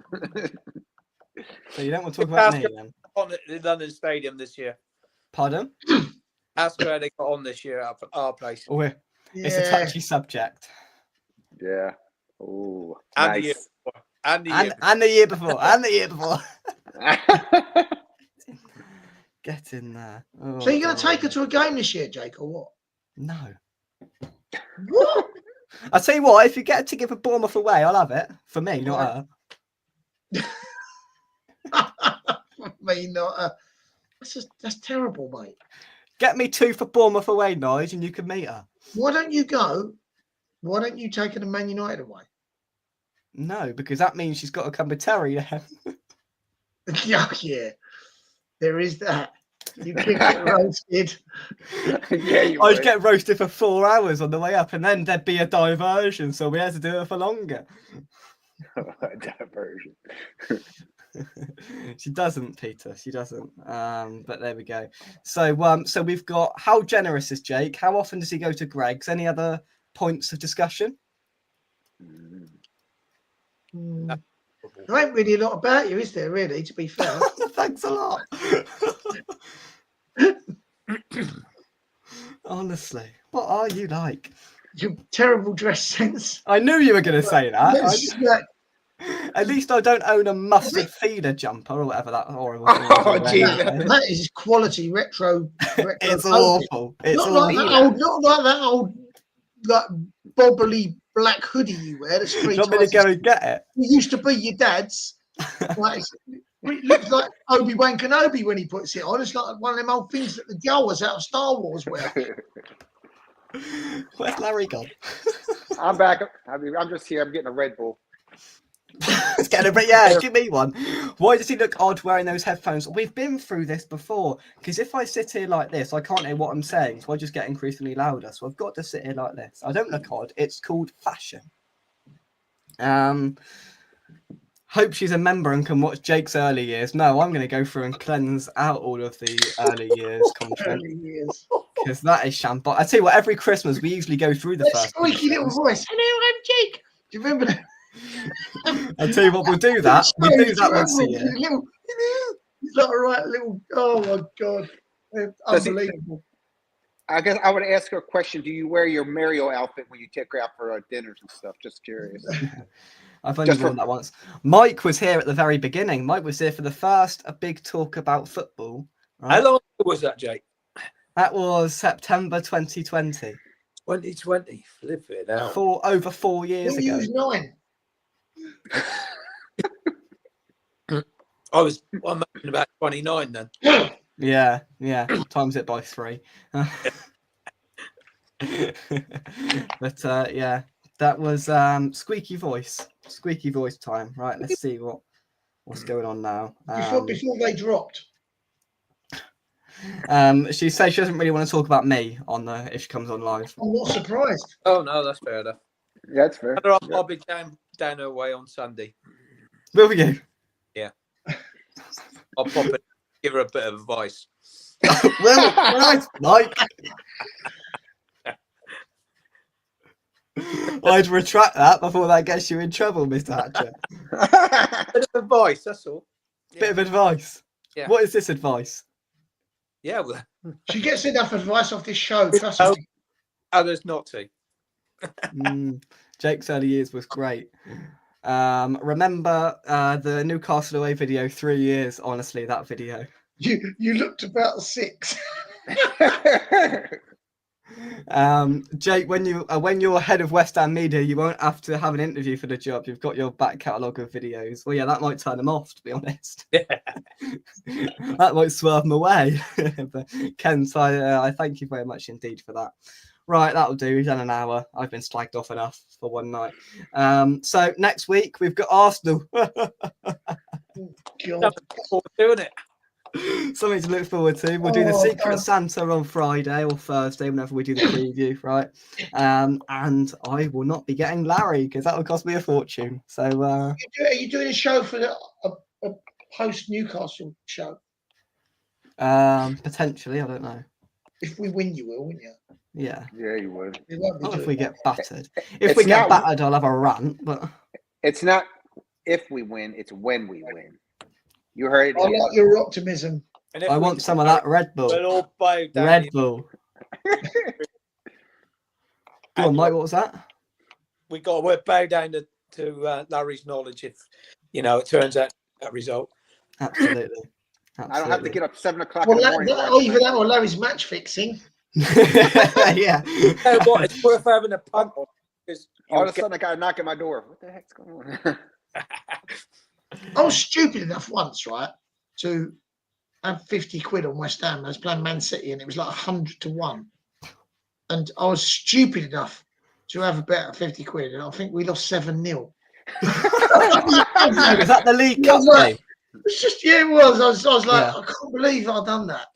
So you don't want to talk about me then? On the London Stadium this year. Pardon? Ask how they got on this year at our place. Oh, it's a touchy subject. Yeah. Ooh. And Nice. the year before. And the year And the year before. And the year before. Get in there. Oh, So you're going to take her to a game this year, Jake, or what? No. What? I'll tell you what, if you get a ticket for Bournemouth away, I'll have it. For me, not her. Me, not her. That's terrible, mate. Get me 2 for Bournemouth away, Nige, and you can meet her. Why don't you go? Why don't you take her to Man United away? No, because that means she's got to come with Terry then. Yeah, there is that. You could get roasted. Yeah, you I'd would. get roasted for 4 hours on the way up, and then there'd be a diversion, so we had to do it for longer. Diversion. She doesn't, Peter. She doesn't. But there we go. So we've got how generous is Jake? How often does he go to Greg's? Any other points of discussion? There ain't really a lot about you, is there? Really, to be fair. Thanks a lot. Honestly, what are you like? Your terrible dress sense. I knew you were going to say that. It's like- At least I don't own a mustard feeder jumper or whatever that horrible thing is. Oh, Jesus. that is quality retro. It's clothing. awful. It's Not awful. like that old, not like that old, like bobbly black hoodie you wear. That's Do three you want me to times. go and get it? It used to be your dad's. Like, it looks like Obi-Wan Kenobi when he puts it on. It's like one of them old things that the Jawas out of Star Wars wear. Where's Larry gone? I'm back. I'm just here. I'm getting a Red Bull. It's getting a bit, yeah, give me one. Why does he look odd wearing those headphones? We've been through this before, because if I sit here like this, I can't hear what I'm saying, so I just get increasingly louder. So I've got to sit here like this. I don't look odd. It's called fashion. Hope she's a member and can watch Jake's early years. No, I'm going to go through and cleanse out all of the early years content, because that is shambolic. I tell you what, every Christmas we usually go through the That first. squeaky little voice. Hello, I'm Jake. Do you remember that? I'll tell you what, we'll do that. We do that once a year. He's like a right little. Oh my God, unbelievable. I guess I would ask her a question. Do you wear your Mario outfit when you take her out for dinners and stuff? Just curious. I've only worn that once. Mike was here at the very beginning. Mike was here for the first big talk about football. Right? How long ago was that, Jake? That was September 2020. 2020. Flip it out. Over 4 years When you ago. was 9. I'm about 29 then. Yeah. Times it by 3. But yeah, that was squeaky voice time. Right, let's see what's going on now. Before they dropped. She says she doesn't really want to talk about me on the if she comes on live. I'm not surprised. Oh no, that's fair enough. Yeah, that's fair. I'll be down her way on Sunday. Will you? Yeah. I'll pop it, give her a bit of advice. Well, right, Mike. I'd retract that before that gets you in trouble, Mr. Hatcher. Bit of advice, that's all. Bit of advice. Yeah. What is this advice? Yeah, well, She gets enough advice off this show. Trust me. others not to. Jake's early years was great. Remember the Newcastle away video 3 years? Honestly, that video. You looked about 6. Jake, when you're head of West Ham Media, you won't have to have an interview for the job. You've got your back catalogue of videos. Well, yeah, that might turn them off, to be honest. That might swerve them away. But Ken, so I thank you very much indeed for that. Right, that'll do. We've done an hour. I've been slagged off enough for one night. So next week we've got Arsenal. God. Doing it. Something to look forward to. We'll do the Secret Santa on Friday or Thursday, whenever we do the preview, right? And I will not be getting Larry because that will cost me a fortune. So, Are you doing a show for a post Newcastle show? Potentially, I don't know. If we win, you will, won't you? Yeah. Yeah, you would. We won't be Not if doing we that. get battered. If we get battered, I'll have a rant. But It's not if we win; it's when we win. You heard it. I like your optimism. And if I we want some of that Red Bull. We'll all bow down. Red Bull. Go on, Mike. What was that? We'll bow down to Larry's knowledge if it turns out that result. Absolutely. I don't have to get up 7 o'clock Well, in the morning. either that or Larry's match fixing. Yeah. You know what? It's worth having a punt on because All of a sudden, I got a knock at my door. What the heck's going on? I was stupid enough once, right, to have 50 quid on West Ham. I was playing Man City and it was like 100 to 1. And I was stupid enough to have a bet of 50 quid. And I think we lost 7-0. Is that the League Cup game? It's just, yeah, it was. I was like, Yeah. I can't believe I've done that.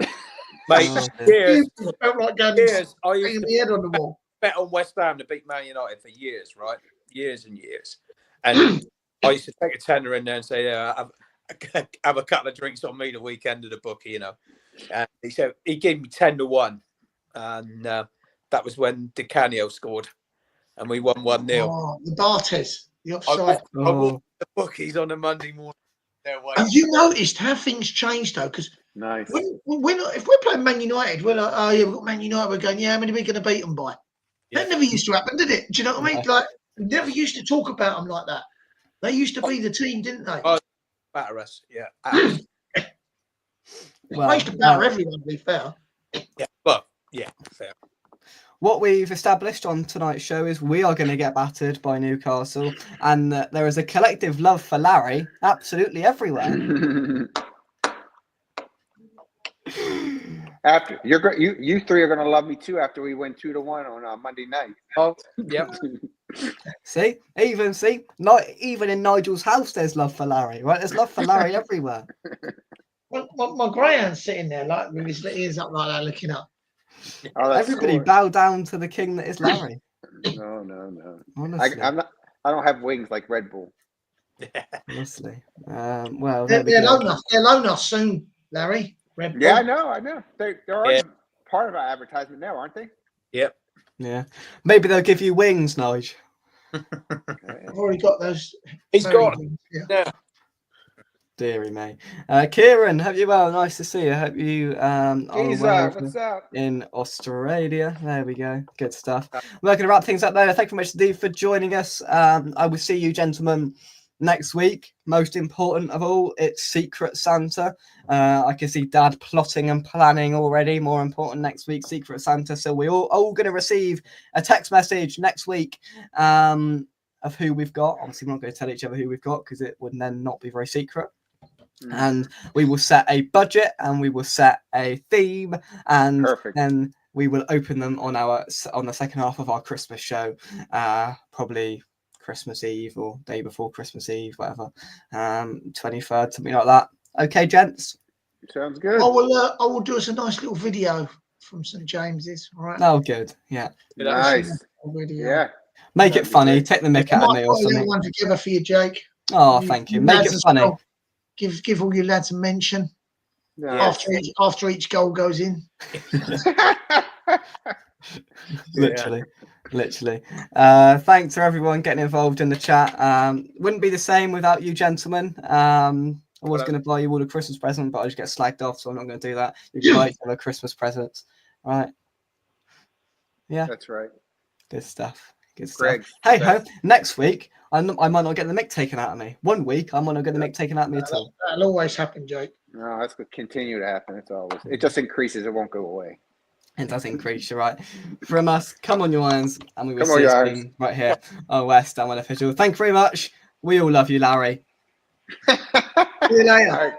Mate, Oh, years, I felt like going I used banging to my head on the wall. bet on West Ham to beat Man United for years, right? Years and years. And I used to take a tenner in there and say, have a couple of drinks on me the weekend of the bookie, And he gave me 10 to 1. And that was when Di Canio scored. And we won 1-0. Oh, the Bartes, the I offside. walked the bookies on a Monday morning. Have you noticed how things changed though? Because Nice. if we're playing Man United, we're like, oh yeah, we've got Man United. We're going, yeah, how many are we going to beat them by? Yeah. That never used to happen, did it? Do you know what I mean? Like, we never used to talk about them like that. They used to be the team, didn't they? Oh, batter us, yeah. Well, I used to batter everyone, to be fair. Yeah, but yeah, fair. what we've established on tonight's show is we are going to get battered by Newcastle, and there is a collective love for Larry absolutely everywhere. After you three are gonna love me too after we win 2-1 on Monday night. Oh, yeah. Not even in Nigel's house there's love for Larry, right? There's love for Larry everywhere. My greyhound's sitting there, like with his ears up like that, looking up. Oh, that's Everybody cool. bow down to the king that is Larry. No. Honestly, I don't have wings like Red Bull. honestly. Well, They'll loan us soon, Larry. Red Bull. Yeah, I know. They're already part of our advertisement now, aren't they? Yep. Yeah. Maybe they'll give you wings, Nige. I've already got those. He's got wings, yeah. now. Deary me. Kieran, have you well? Nice to see you. Hope you are well What's up? in Australia. There we go. Good stuff. We're going to wrap things up there. Thank you very much indeed for joining us. I will see you gentlemen next week. Most important of all, it's Secret Santa. I can see Dad plotting and planning already. More important next week, Secret Santa. So we're all going to receive a text message next week of who we've got. Obviously, we're not going to tell each other who we've got because it would then not be very secret. And we will set a budget and we will set a theme, and then we will open them on the second half of our Christmas show, probably Christmas Eve or day before Christmas Eve, whatever, 23rd, something like that. Okay, gents. Sounds good. I will do us a nice little video from St James's. All right. Oh, good. Yeah. Nice. Yeah. Make it funny. Take the mick out of me or something. One together for you, Jake. Oh, thank you. Make it funny. Well. Give all your lads a mention after each goal goes in. Literally. Thanks to everyone getting involved in the chat. Wouldn't be the same without you gentlemen. I was going to buy you all a Christmas present, but I just get slagged off, so I'm not going to do that. You can buy each other Christmas presents, right? Yeah, that's right. Good stuff. Greg, hey ho! Next week, I might not get the mic taken out of me. 1 week, I might not get the mic taken out of me at all. That'll always happen, Jake. No, that's going to continue to happen. It just increases. It won't go away. It does increase, you're right. From us, come on, your irons, and we will Come on, see you your irons. soon right here on West Ham Unofficial. Thank you very much. We all love you, Larry. See you later. All right.